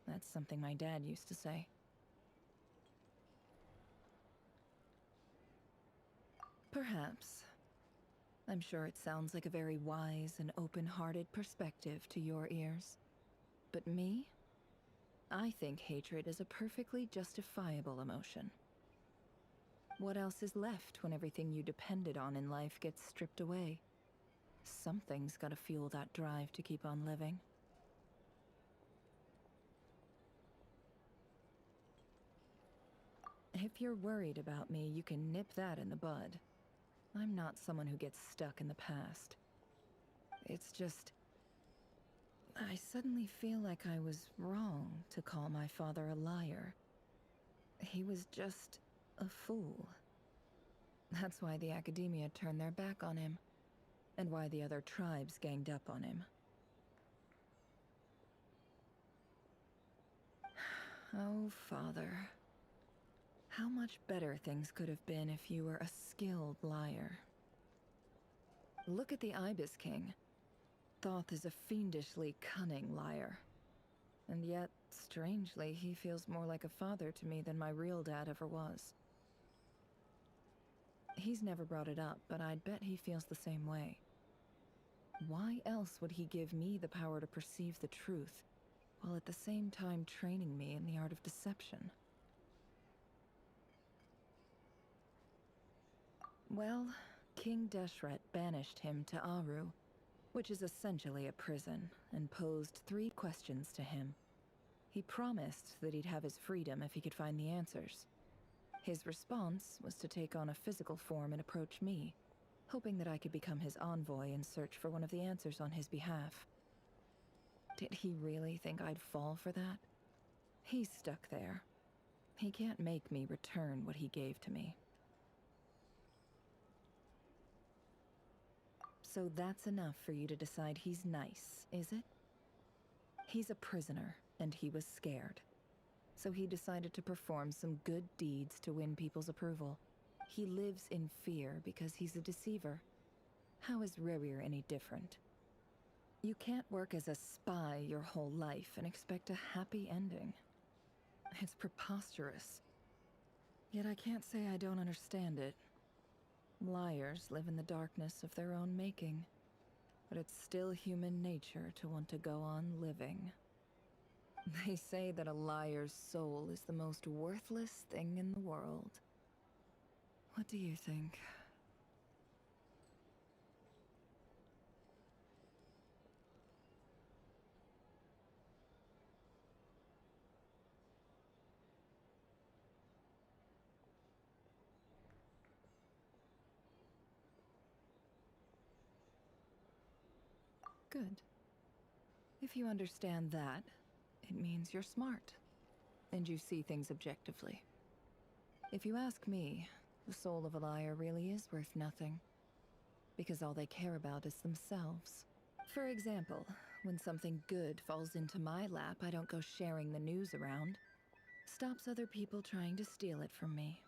That's something my dad used to say. Perhaps. I'm sure it sounds like a very wise and open-hearted perspective to your ears. But me? I think hatred is a perfectly justifiable emotion. What else is left when everything you depended on in life gets stripped away? Something's gotta fuel that drive to keep on living. If you're worried about me, you can nip that in the bud. I'm not someone who gets stuck in the past. It's just... I suddenly feel like I was wrong to call my father a liar. He was just a fool. That's why the Academia turned their back on him, and why the other tribes ganged up on him. Oh, Father. How much better things could have been if you were a skilled liar. Look at the Ibis King. Thoth is a fiendishly cunning liar. And yet, strangely, he feels more like a father to me than my real dad ever was. He's never brought it up, but I'd bet he feels the same way. Why else would he give me the power to perceive the truth, while at the same time training me in the art of deception? Well, King Deshret banished him to Aru, which is essentially a prison, and posed 3 questions to him. He promised that he'd have his freedom if he could find the answers. His response was to take on a physical form and approach me, hoping that I could become his envoy and search for one of the answers on his behalf. Did he really think I'd fall for that? He's stuck there. He can't make me return what he gave to me. So that's enough for you to decide he's nice, is it? He's a prisoner, and he was scared. So he decided to perform some good deeds to win people's approval. He lives in fear because he's a deceiver. How is Rerir any different? You can't work as a spy your whole life and expect a happy ending. It's preposterous. Yet I can't say I don't understand it. Liars live in the darkness of their own making, but it's still human nature to want to go on living. They say that a liar's soul is the most worthless thing in the world. What do you think? Good. If you understand that, it means you're smart, and you see things objectively. If you ask me, the soul of a liar really is worth nothing, because all they care about is themselves. For example, when something good falls into my lap, I don't go sharing the news around. Stops other people trying to steal it from me.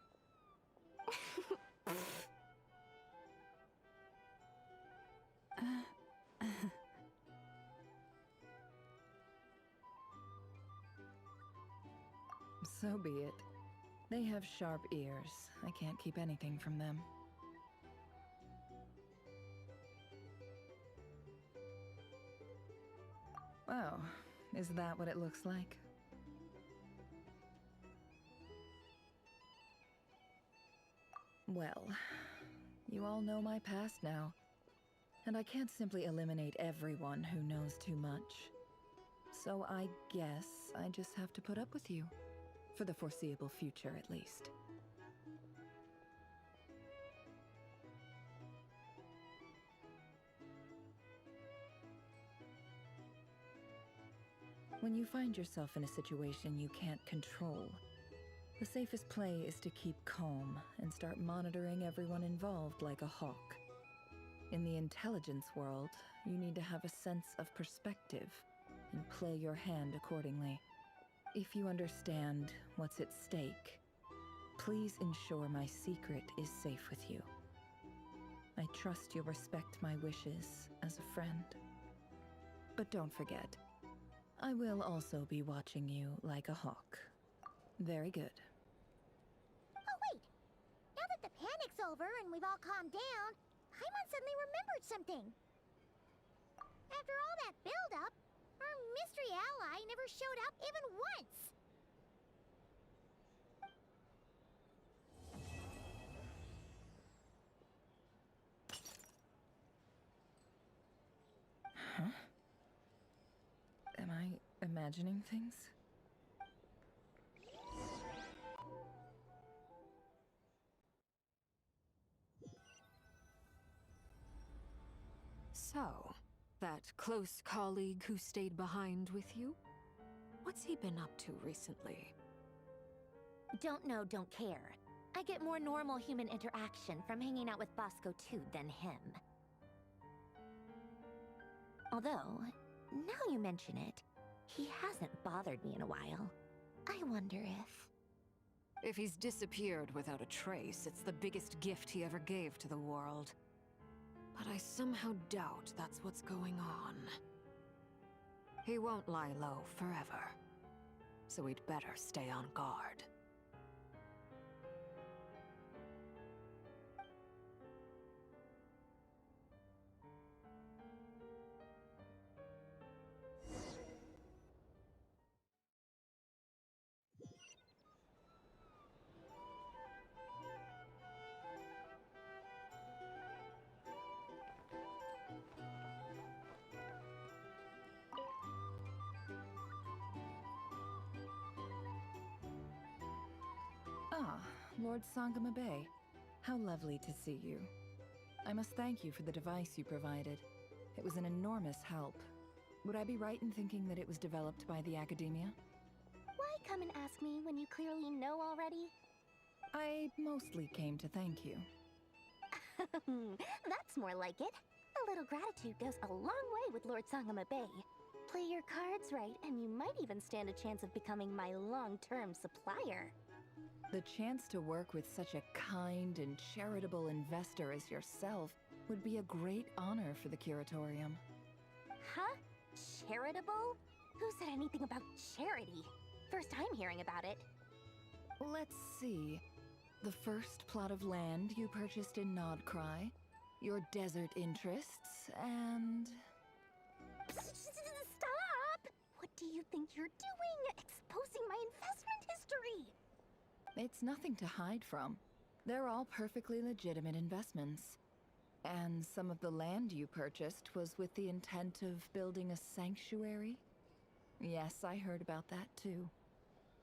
So be it. They have sharp ears. I can't keep anything from them. Oh, is that what it looks like? Well, you all know my past now, and I can't simply eliminate everyone who knows too much. So I guess I just have to put up with you. For the foreseeable future, at least. When you find yourself in a situation you can't control, the safest play is to keep calm and start monitoring everyone involved like a hawk. In the intelligence world, you need to have a sense of perspective and play your hand accordingly. If you understand what's at stake, please ensure my secret is safe with you. I trust you'll respect my wishes as a friend. But don't forget, I will also be watching you like a hawk. Very good. Oh wait! Now that the panic's over and we've all calmed down, Paimon suddenly remembered something. After all that build-up, our mystery ally never showed up even once! Huh? Am I imagining things? So, that close colleague who stayed behind with you? What's he been up to recently? Don't know, don't care. I get more normal human interaction from hanging out with Bosco too than him. Although, now you mention it, he hasn't bothered me in a while. I wonder if... If he's disappeared without a trace, it's the biggest gift he ever gave to the world. But I somehow doubt that's what's going on. He won't lie low forever. So we'd better stay on guard. Lord Sangamabe. How lovely to see you. I must thank you for the device you provided. It was an enormous help. Would I be right in thinking that it was developed by the Academia? Why come and ask me when you clearly know already? I mostly came to thank you. That's more like it. A little gratitude goes a long way with Lord Sangamabe. Play your cards right, and you might even stand a chance of becoming my long-term supplier. The chance to work with such a kind and charitable investor as yourself would be a great honor for the Curatorium. Huh? Charitable? Who said anything about charity? First time hearing about it. Let's see. The first plot of land you purchased in Nodcry, your desert interests, and... Stop! What do you think you're doing? Exposing my investment history! It's nothing to hide from. They're all perfectly legitimate investments. And some of the land you purchased was with the intent of building a sanctuary? Yes, I heard about that too.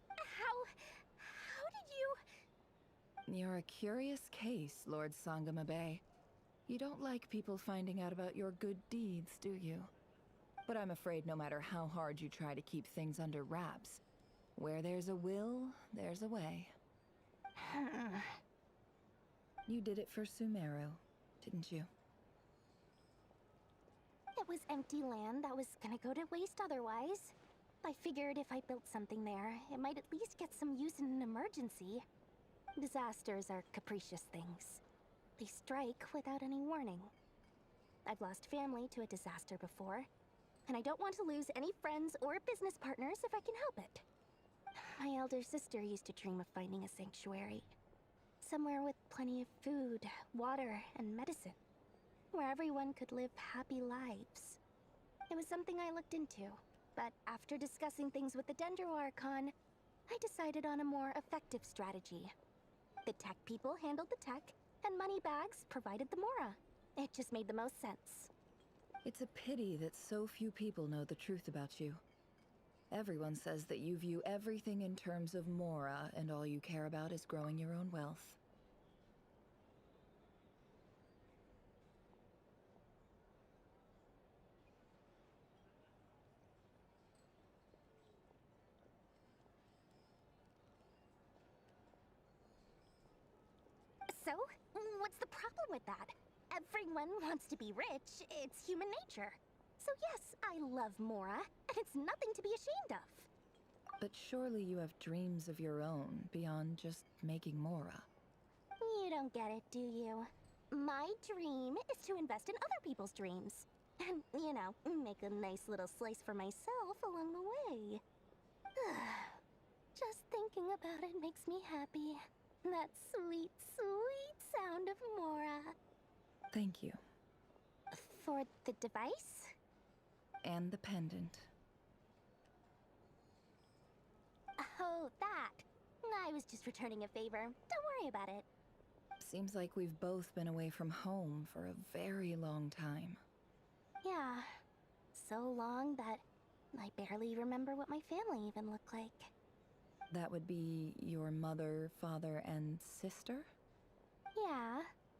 How did you... You're a curious case, Lord Sangamabe. You don't like people finding out about your good deeds, do you? But I'm afraid no matter how hard you try to keep things under wraps, where there's a will, there's a way. You did it for Sumeru, didn't you? It was empty land that was gonna go to waste otherwise. I figured if I built something there, it might at least get some use in an emergency. Disasters are capricious things. They strike without any warning. I've lost family to a disaster before, and I don't want to lose any friends or business partners if I can help it. My elder sister used to dream of finding a sanctuary. Somewhere with plenty of food, water, and medicine. Where everyone could live happy lives. It was something I looked into, but after discussing things with the Dendro Archon, I decided on a more effective strategy. The tech people handled the tech, and Moneybags provided the Mora. It just made the most sense. It's a pity that so few people know the truth about you. Everyone says that you view everything in terms of Mora, and all you care about is growing your own wealth. So, what's the problem with that? Everyone wants to be rich. It's human nature. So yes, I love Mora, and it's nothing to be ashamed of. But surely you have dreams of your own, beyond just making Mora. You don't get it, do you? My dream is to invest in other people's dreams. And, you know, make a nice little slice for myself along the way. Just thinking about it makes me happy. That sweet, sweet sound of Mora. Thank you. For the device? And the pendant. Oh, that. I was just returning a favor. Don't worry about it. Seems like we've both been away from home for a very long time. Yeah. So long that I barely remember what my family even looked like. That would be your mother, father, and sister? Yeah,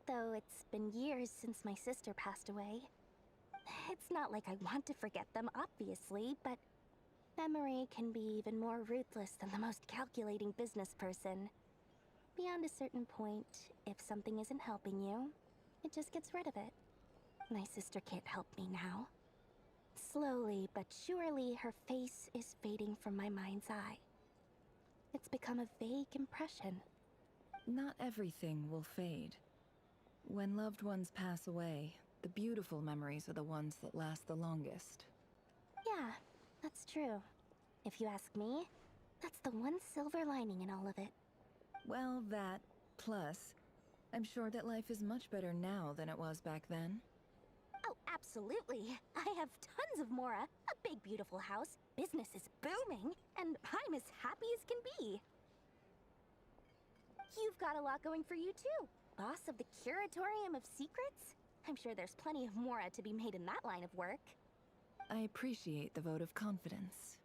though it's been years since my sister passed away. It's not like I want to forget them, obviously, but memory can be even more ruthless than the most calculating business person. Beyond a certain point, if something isn't helping you, it just gets rid of it. My sister can't help me now. Slowly but surely, her face is fading from my mind's eye. It's become a vague impression. Not everything will fade. When loved ones pass away, the beautiful memories are the ones that last the longest. Yeah, that's true. If you ask me, that's the one silver lining in all of it. Well, that, plus, I'm sure that life is much better now than it was back then. Oh, absolutely. I have tons of Mora, a big beautiful house, business is booming, and I'm as happy as can be. You've got a lot going for you too. Boss of the Curatorium of Secrets? I'm sure there's plenty of Mora to be made in that line of work. I appreciate the vote of confidence.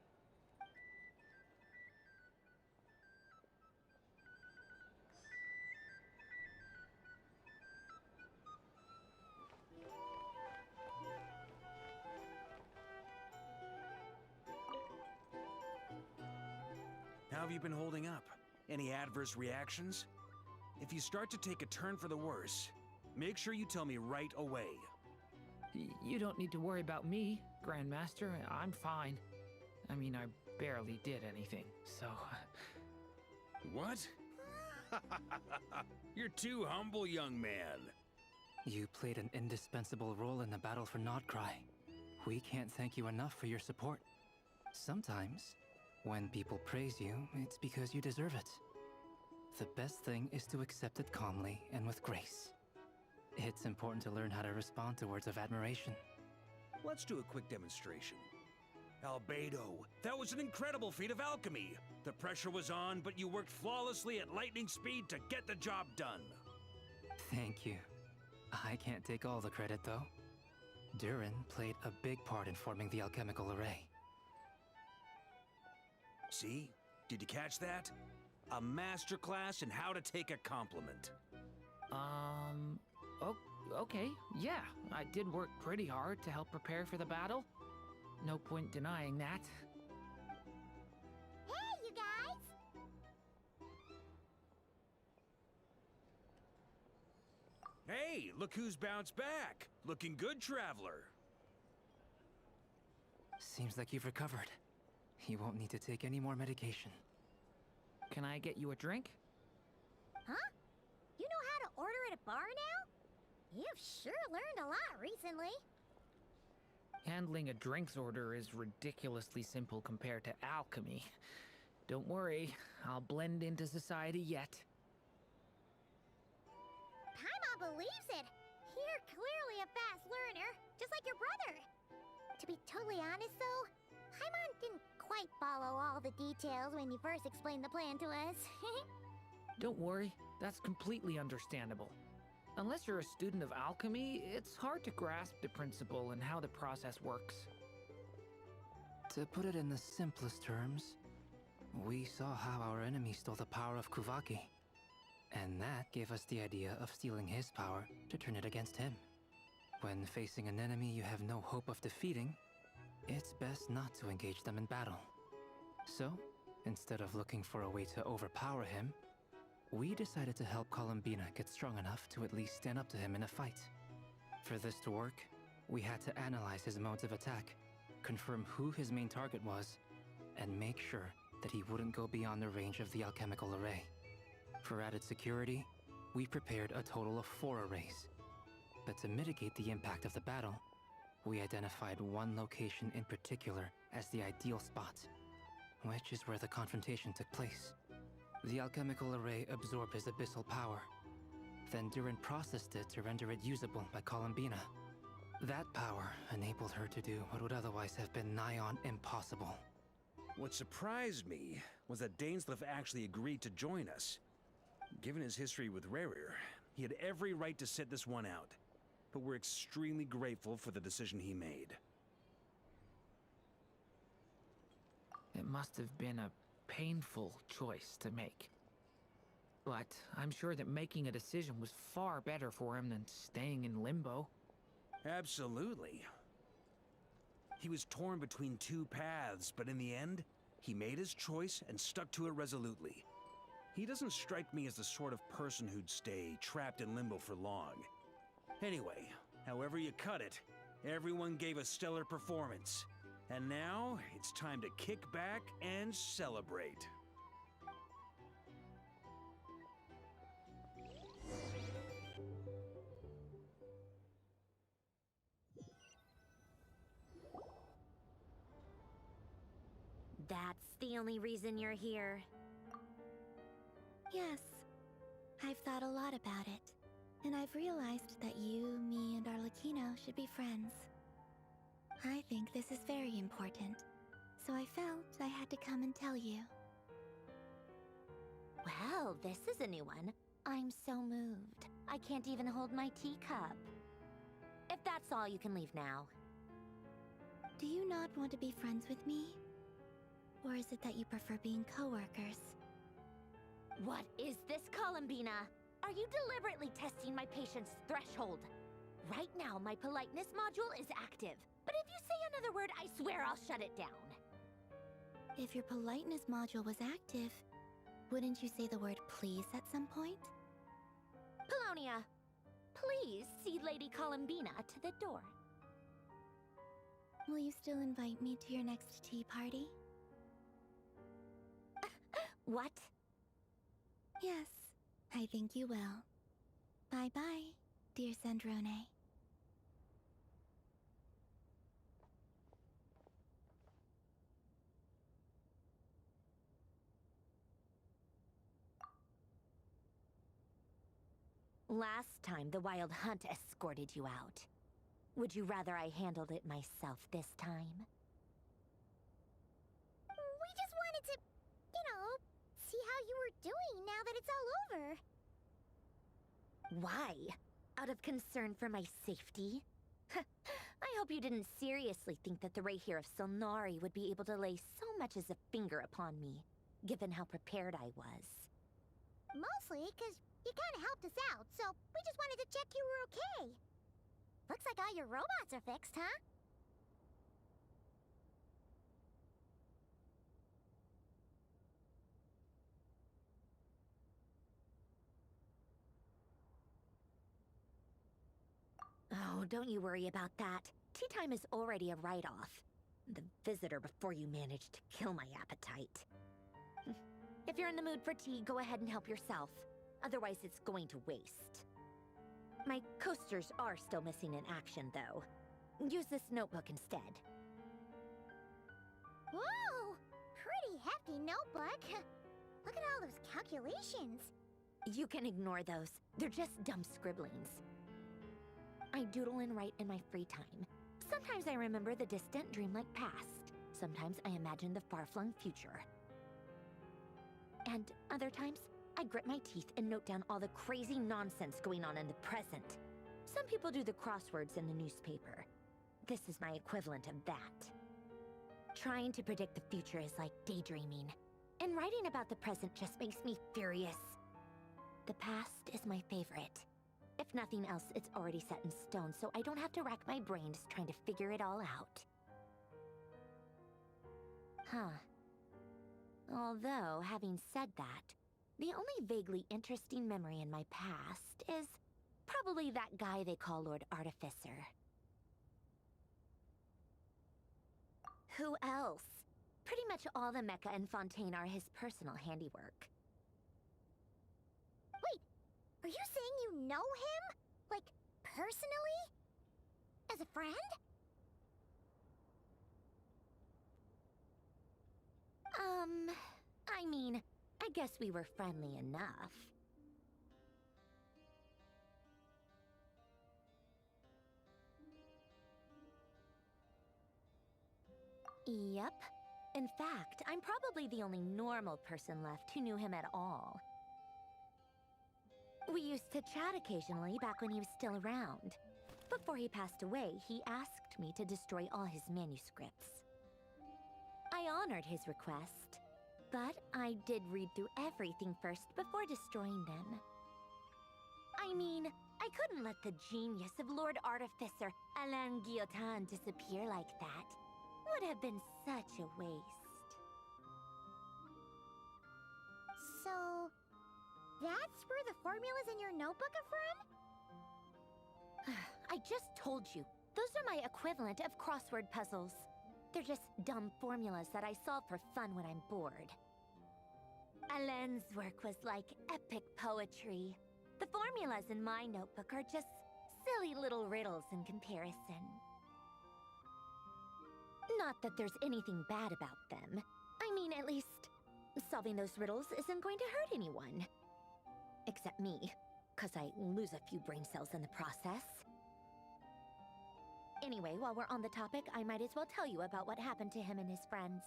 have you been holding up? Any adverse reactions? If you start to take a turn for the worse, make sure you tell me right away. You don't need to worry about me, Grandmaster. I'm fine. I mean, I barely did anything, so... What? You're too humble, young man. You played an indispensable role in the battle for Nodcry. We can't thank you enough for your support. Sometimes, when people praise you, it's because you deserve it. The best thing is to accept it calmly and with grace. It's important to learn how to respond to words of admiration. Let's do a quick demonstration. Albedo, that was an incredible feat of alchemy. The pressure was on, but you worked flawlessly at lightning speed to get the job done. Thank you. I can't take all the credit, though. Durin played a big part in forming the alchemical array. See? Did you catch that? A masterclass in how to take a compliment. Okay, yeah. I did work pretty hard to help prepare for the battle. No point denying that. Hey, you guys! Hey, look who's bounced back. Looking good, traveler. Seems like you've recovered. You won't need to take any more medication. Can I get you a drink? Huh? You know how to order at a bar now? You've sure learned a lot recently. Handling a drinks order is ridiculously simple compared to alchemy. Don't worry, I'll blend into society yet. Paimon believes it. You're clearly a fast learner, just like your brother. To be totally honest, though, Paimon didn't quite follow all the details when you first explained the plan to us. Don't worry, that's completely understandable. Unless you're a student of alchemy, it's hard to grasp the principle and how the process works. To put it in the simplest terms, we saw how our enemy stole the power of Kuvaki. And that gave us the idea of stealing his power to turn it against him. When facing an enemy you have no hope of defeating, it's best not to engage them in battle. So, instead of looking for a way to overpower him, we decided to help Columbina get strong enough to at least stand up to him in a fight. For this to work, we had to analyze his modes of attack, confirm who his main target was, and make sure that he wouldn't go beyond the range of the alchemical array. For added security, we prepared a total of 4 arrays. But to mitigate the impact of the battle, we identified one location in particular as the ideal spot, which is where the confrontation took place. The alchemical array absorbed his abyssal power. Then Durin processed it to render it usable by Columbina. That power enabled her to do what would otherwise have been nigh on impossible. What surprised me was that Dainsleif actually agreed to join us. Given his history with Rerir, he had every right to sit this one out. But we're extremely grateful for the decision he made. It must have been a painful choice to make. But I'm sure that making a decision was far better for him than staying in limbo. Absolutely. He was torn between 2 paths, but in the end, he made his choice and stuck to it resolutely. He doesn't strike me as the sort of person who'd stay trapped in limbo for long. Anyway, however you cut it, everyone gave a stellar performance. And now, it's time to kick back and celebrate. That's the only reason you're here. Yes, I've thought a lot about it. And I've realized that you, me, and Arlecchino should be friends. I think this is very important, so I felt I had to come and tell you. Well, this is a new one. I'm so moved. I can't even hold my teacup. If that's all, you can leave now. Do you not want to be friends with me? Or is it that you prefer being co-workers? What is this, Columbina? Are you deliberately testing my patience threshold? Right now, my politeness module is active. But if you say another word, I swear I'll shut it down. If your politeness module was active, wouldn't you say the word please at some point? Polonia, please see Lady Columbina to the door. Will you still invite me to your next tea party? What? Yes, I think you will. Bye-bye, dear Sandrone. Last time, the Wild Hunt escorted you out. Would you rather I handled it myself this time? We just wanted to, see how you were doing now that it's all over. Why? Out of concern for my safety? I hope you didn't seriously think that the Rerir of Solnari would be able to lay so much as a finger upon me, given how prepared I was. Mostly because you kind of helped us out, so we just wanted to check you were okay. Looks like all your robots are fixed, huh? Oh, don't you worry about that. Tea time is already a write-off. The visitor before you managed to kill my appetite. If you're in the mood for tea, go ahead and help yourself. Otherwise, it's going to waste. My coasters are still missing in action, though. Use this notebook instead. Whoa! Pretty hefty notebook. Look at all those calculations. You can ignore those. They're just dumb scribblings. I doodle and write in my free time. Sometimes I remember the distant, dreamlike past. Sometimes I imagine the far-flung future. And other times, I grit my teeth and note down all the crazy nonsense going on in the present. Some people do the crosswords in the newspaper. This is my equivalent of that. Trying to predict the future is like daydreaming, and writing about the present just makes me furious. The past is my favorite. If nothing else, it's already set in stone, so I don't have to rack my brains trying to figure it all out. Huh. Although, having said that, the only vaguely interesting memory in my past is probably that guy they call Lord Artificer. Who else? Pretty much all the mecha in Fontaine are his personal handiwork. Wait, are you saying you know him? Like, personally? As a friend? I mean, I guess we were friendly enough. Yep. In fact, I'm probably the only normal person left who knew him at all. We used to chat occasionally back when he was still around. Before he passed away, he asked me to destroy all his manuscripts. I honored his request, but I did read through everything first before destroying them. I mean, I couldn't let the genius of Lord Artificer Alain Guillotin disappear like that. Would have been such a waste. So, that's where the formulas in your notebook are from? I just told you, those are my equivalent of crossword puzzles. They're just dumb formulas that I solve for fun when I'm bored. Alain's work was like epic poetry. The formulas in my notebook are just silly little riddles in comparison. Not that there's anything bad about them. I mean, at least, solving those riddles isn't going to hurt anyone. Except me, 'cause I lose a few brain cells in the process. Anyway, while we're on the topic, I might as well tell you about what happened to him and his friends.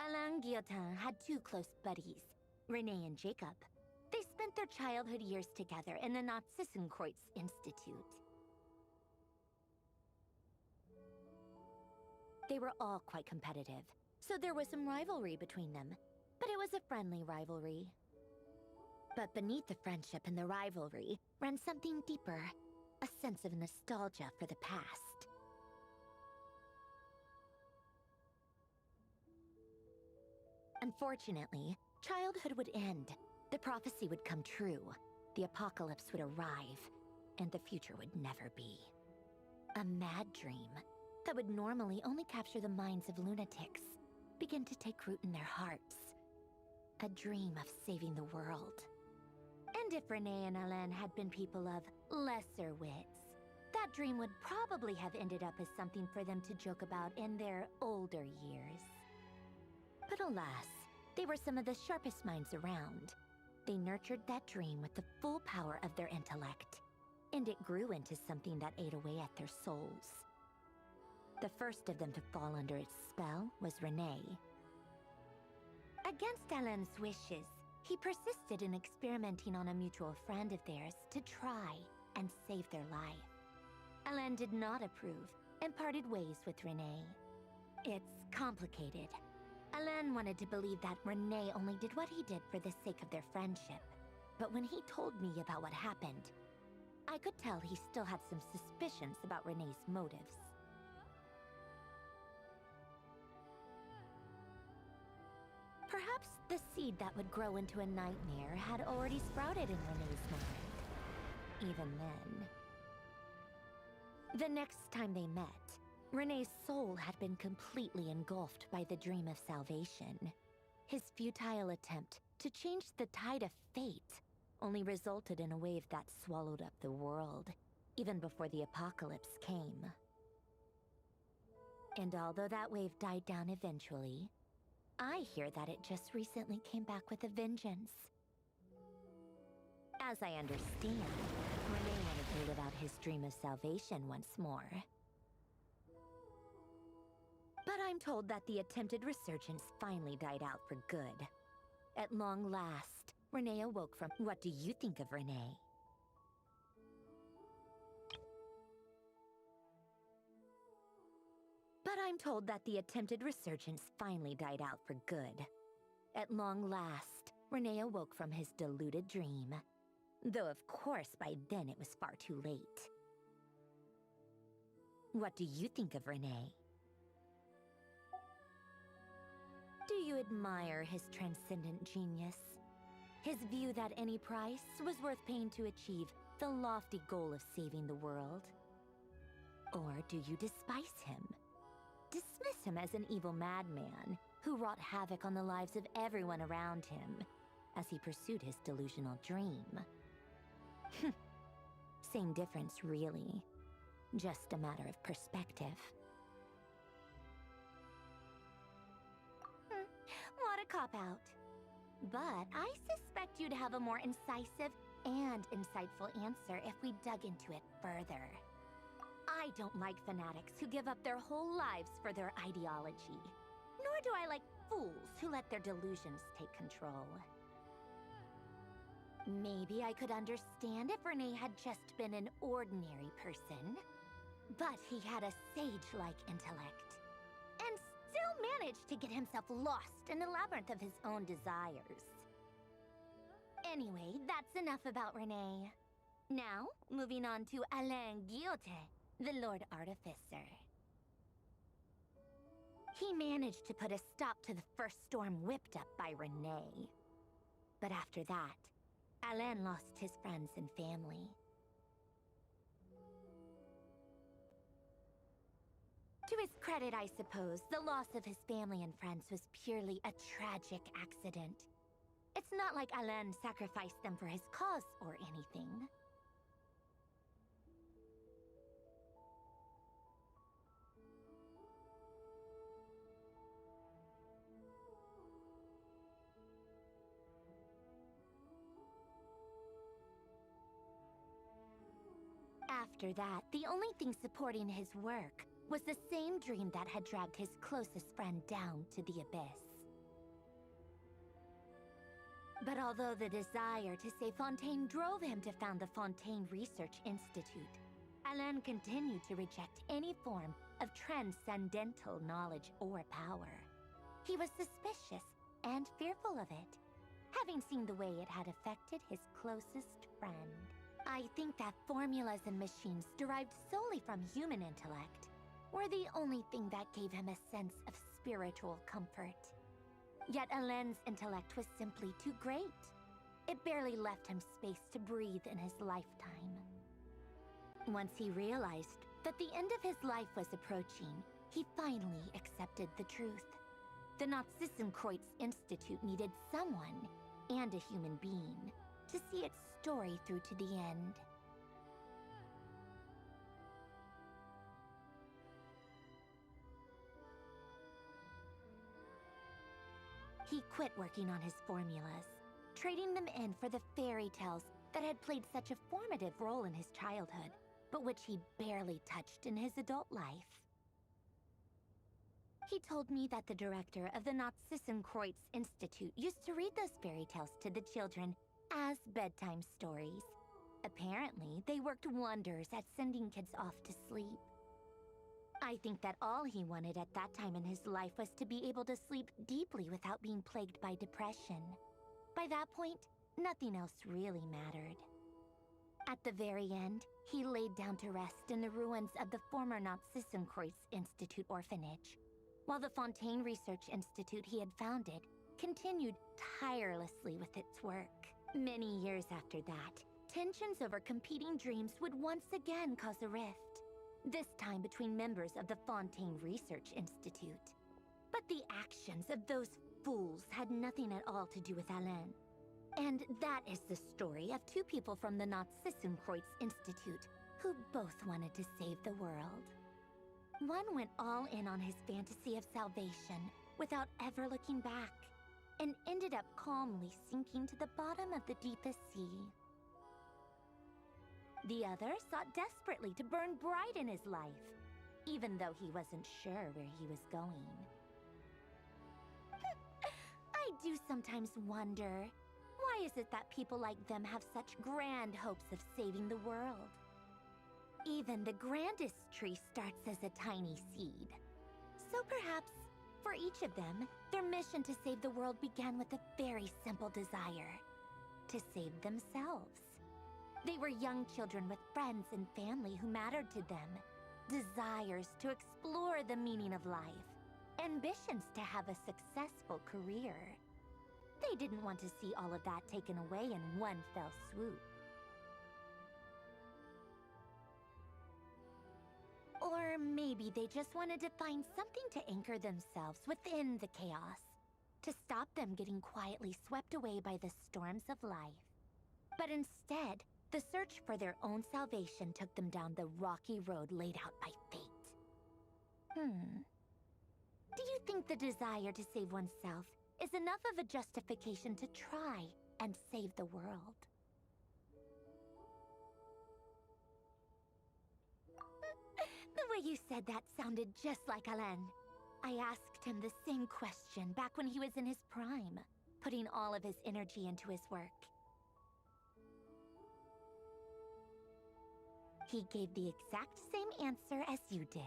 Alain Guillotin had two close buddies, Renee and Jacob. They spent their childhood years together in the Nazissenkreuz Institute. They were all quite competitive, so there was some rivalry between them, but it was a friendly rivalry. But beneath the friendship and the rivalry ran something deeper, a sense of nostalgia for the past. Unfortunately, childhood would end, the prophecy would come true, the apocalypse would arrive, and the future would never be. A mad dream that would normally only capture the minds of lunatics begin to take root in their hearts. A dream of saving the world. And if Renee and Alain had been people of lesser wits, that dream would probably have ended up as something for them to joke about in their older years. But alas, they were some of the sharpest minds around. They nurtured that dream with the full power of their intellect, and it grew into something that ate away at their souls. The first of them to fall under its spell was Renee. Against Alain's wishes, he persisted in experimenting on a mutual friend of theirs to try and save their life. Alain did not approve and parted ways with Renee. It's complicated. Alain wanted to believe that Renee only did what he did for the sake of their friendship. But when he told me about what happened, I could tell he still had some suspicions about Renee's motives. Perhaps the seed that would grow into a nightmare had already sprouted in Renee's mind. Even then. The next time they met, Renee's soul had been completely engulfed by the dream of salvation. His futile attempt to change the tide of fate only resulted in a wave that swallowed up the world, even before the apocalypse came. And although that wave died down eventually, I hear that it just recently came back with a vengeance. As I understand, Renee wanted to live out his dream of salvation once more. But I'm told that the attempted resurgence finally died out for good. At long last, Renee awoke from... What do you think of Renee? But I'm told that the attempted resurgence finally died out for good. At long last, Renee awoke from his deluded dream. Though of course by then it was far too late. What do you think of Renee? Do you admire his transcendent genius? His view that any price was worth paying to achieve the lofty goal of saving the world? Or do you despise him? Dismiss him as an evil madman who wrought havoc on the lives of everyone around him as he pursued his delusional dream? Same difference, really. Just a matter of perspective. What a cop-out. But I suspect you'd have a more incisive and insightful answer if we dug into it further. I don't like fanatics who give up their whole lives for their ideology. Nor do I like fools who let their delusions take control. Maybe I could understand if Renee had just been an ordinary person. But he had a sage-like intellect. And still managed to get himself lost in the labyrinth of his own desires. Anyway, that's enough about Renee. Now, moving on to Alain Guillotin, the Lord Artificer. He managed to put a stop to the first storm whipped up by Renee. But after that, Alain lost his friends and family. To his credit, I suppose, the loss of his family and friends was purely a tragic accident. It's not like Alain sacrificed them for his cause or anything. After that, the only thing supporting his work was the same dream that had dragged his closest friend down to the abyss. But although the desire to save Fontaine drove him to found the Fontaine Research Institute, Alain continued to reject any form of transcendental knowledge or power. He was suspicious and fearful of it, having seen the way it had affected his closest friend. I think that formulas and machines derived solely from human intellect were the only thing that gave him a sense of spiritual comfort. Yet Alen's intellect was simply too great. It barely left him space to breathe in his lifetime. Once he realized that the end of his life was approaching, he finally accepted the truth. The Nazissenkreuz Institute needed someone, and a human being, to see its story through to the end. He quit working on his formulas, trading them in for the fairy tales that had played such a formative role in his childhood, but which he barely touched in his adult life. He told me that the director of the Nazissenkreuz Institute used to read those fairy tales to the children as bedtime stories. Apparently, they worked wonders at sending kids off to sleep. I think that all he wanted at that time in his life was to be able to sleep deeply without being plagued by depression. By that point, nothing else really mattered. At the very end, he laid down to rest in the ruins of the former Nazissenkreuz Institute orphanage, while the Fontaine Research Institute he had founded continued tirelessly with its work. Many years after that, tensions over competing dreams would once again cause a rift, this time between members of the Fontaine Research Institute. But the actions of those fools had nothing at all to do with Alen. And that is the story of two people from the Nazissenkreuz Institute who both wanted to save the world. One went all in on his fantasy of salvation without ever looking back, and ended up calmly sinking to the bottom of the deepest sea. The other sought desperately to burn bright in his life, even though he wasn't sure where he was going. I do sometimes wonder, why is it that people like them have such grand hopes of saving the world? Even the grandest tree starts as a tiny seed. So perhaps, for each of them, their mission to save the world began with a very simple desire: to save themselves. They were young children with friends and family who mattered to them, desires to explore the meaning of life, ambitions to have a successful career. They didn't want to see all of that taken away in one fell swoop. Or maybe they just wanted to find something to anchor themselves within the chaos, to stop them getting quietly swept away by the storms of life. But instead, the search for their own salvation took them down the rocky road laid out by fate. Do you think the desire to save oneself is enough of a justification to try and save the world? The way you said that sounded just like Alen. I asked him the same question back when he was in his prime, putting all of his energy into his work. He gave the exact same answer as you did.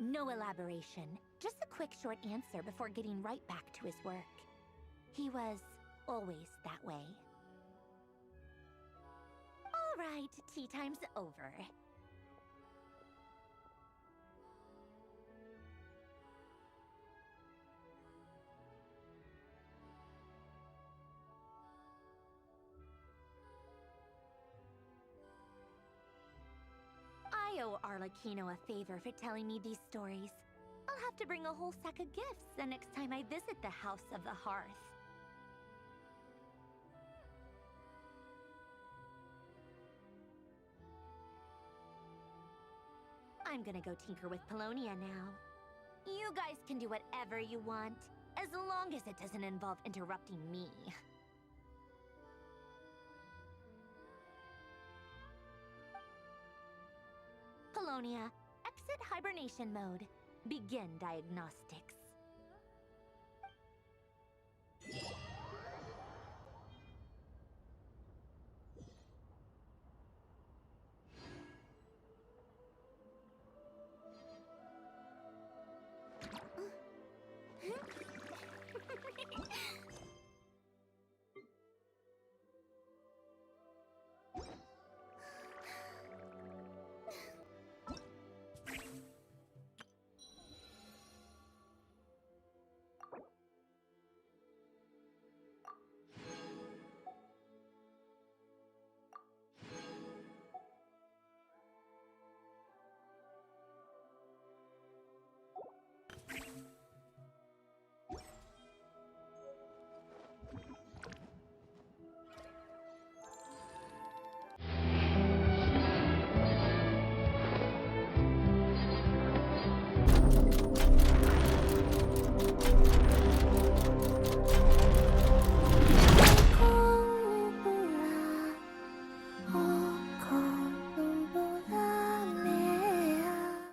No elaboration, just a quick short answer before getting right back to his work. He was always that way. All right, tea time's over. I owe Arlecchino a favor for telling me these stories. I'll have to bring a whole sack of gifts the next time I visit the House of the Hearth. I'm gonna go tinker with Paulownia now. You guys can do whatever you want, as long as it doesn't involve interrupting me. Paulownia, exit hibernation mode. Begin diagnostics.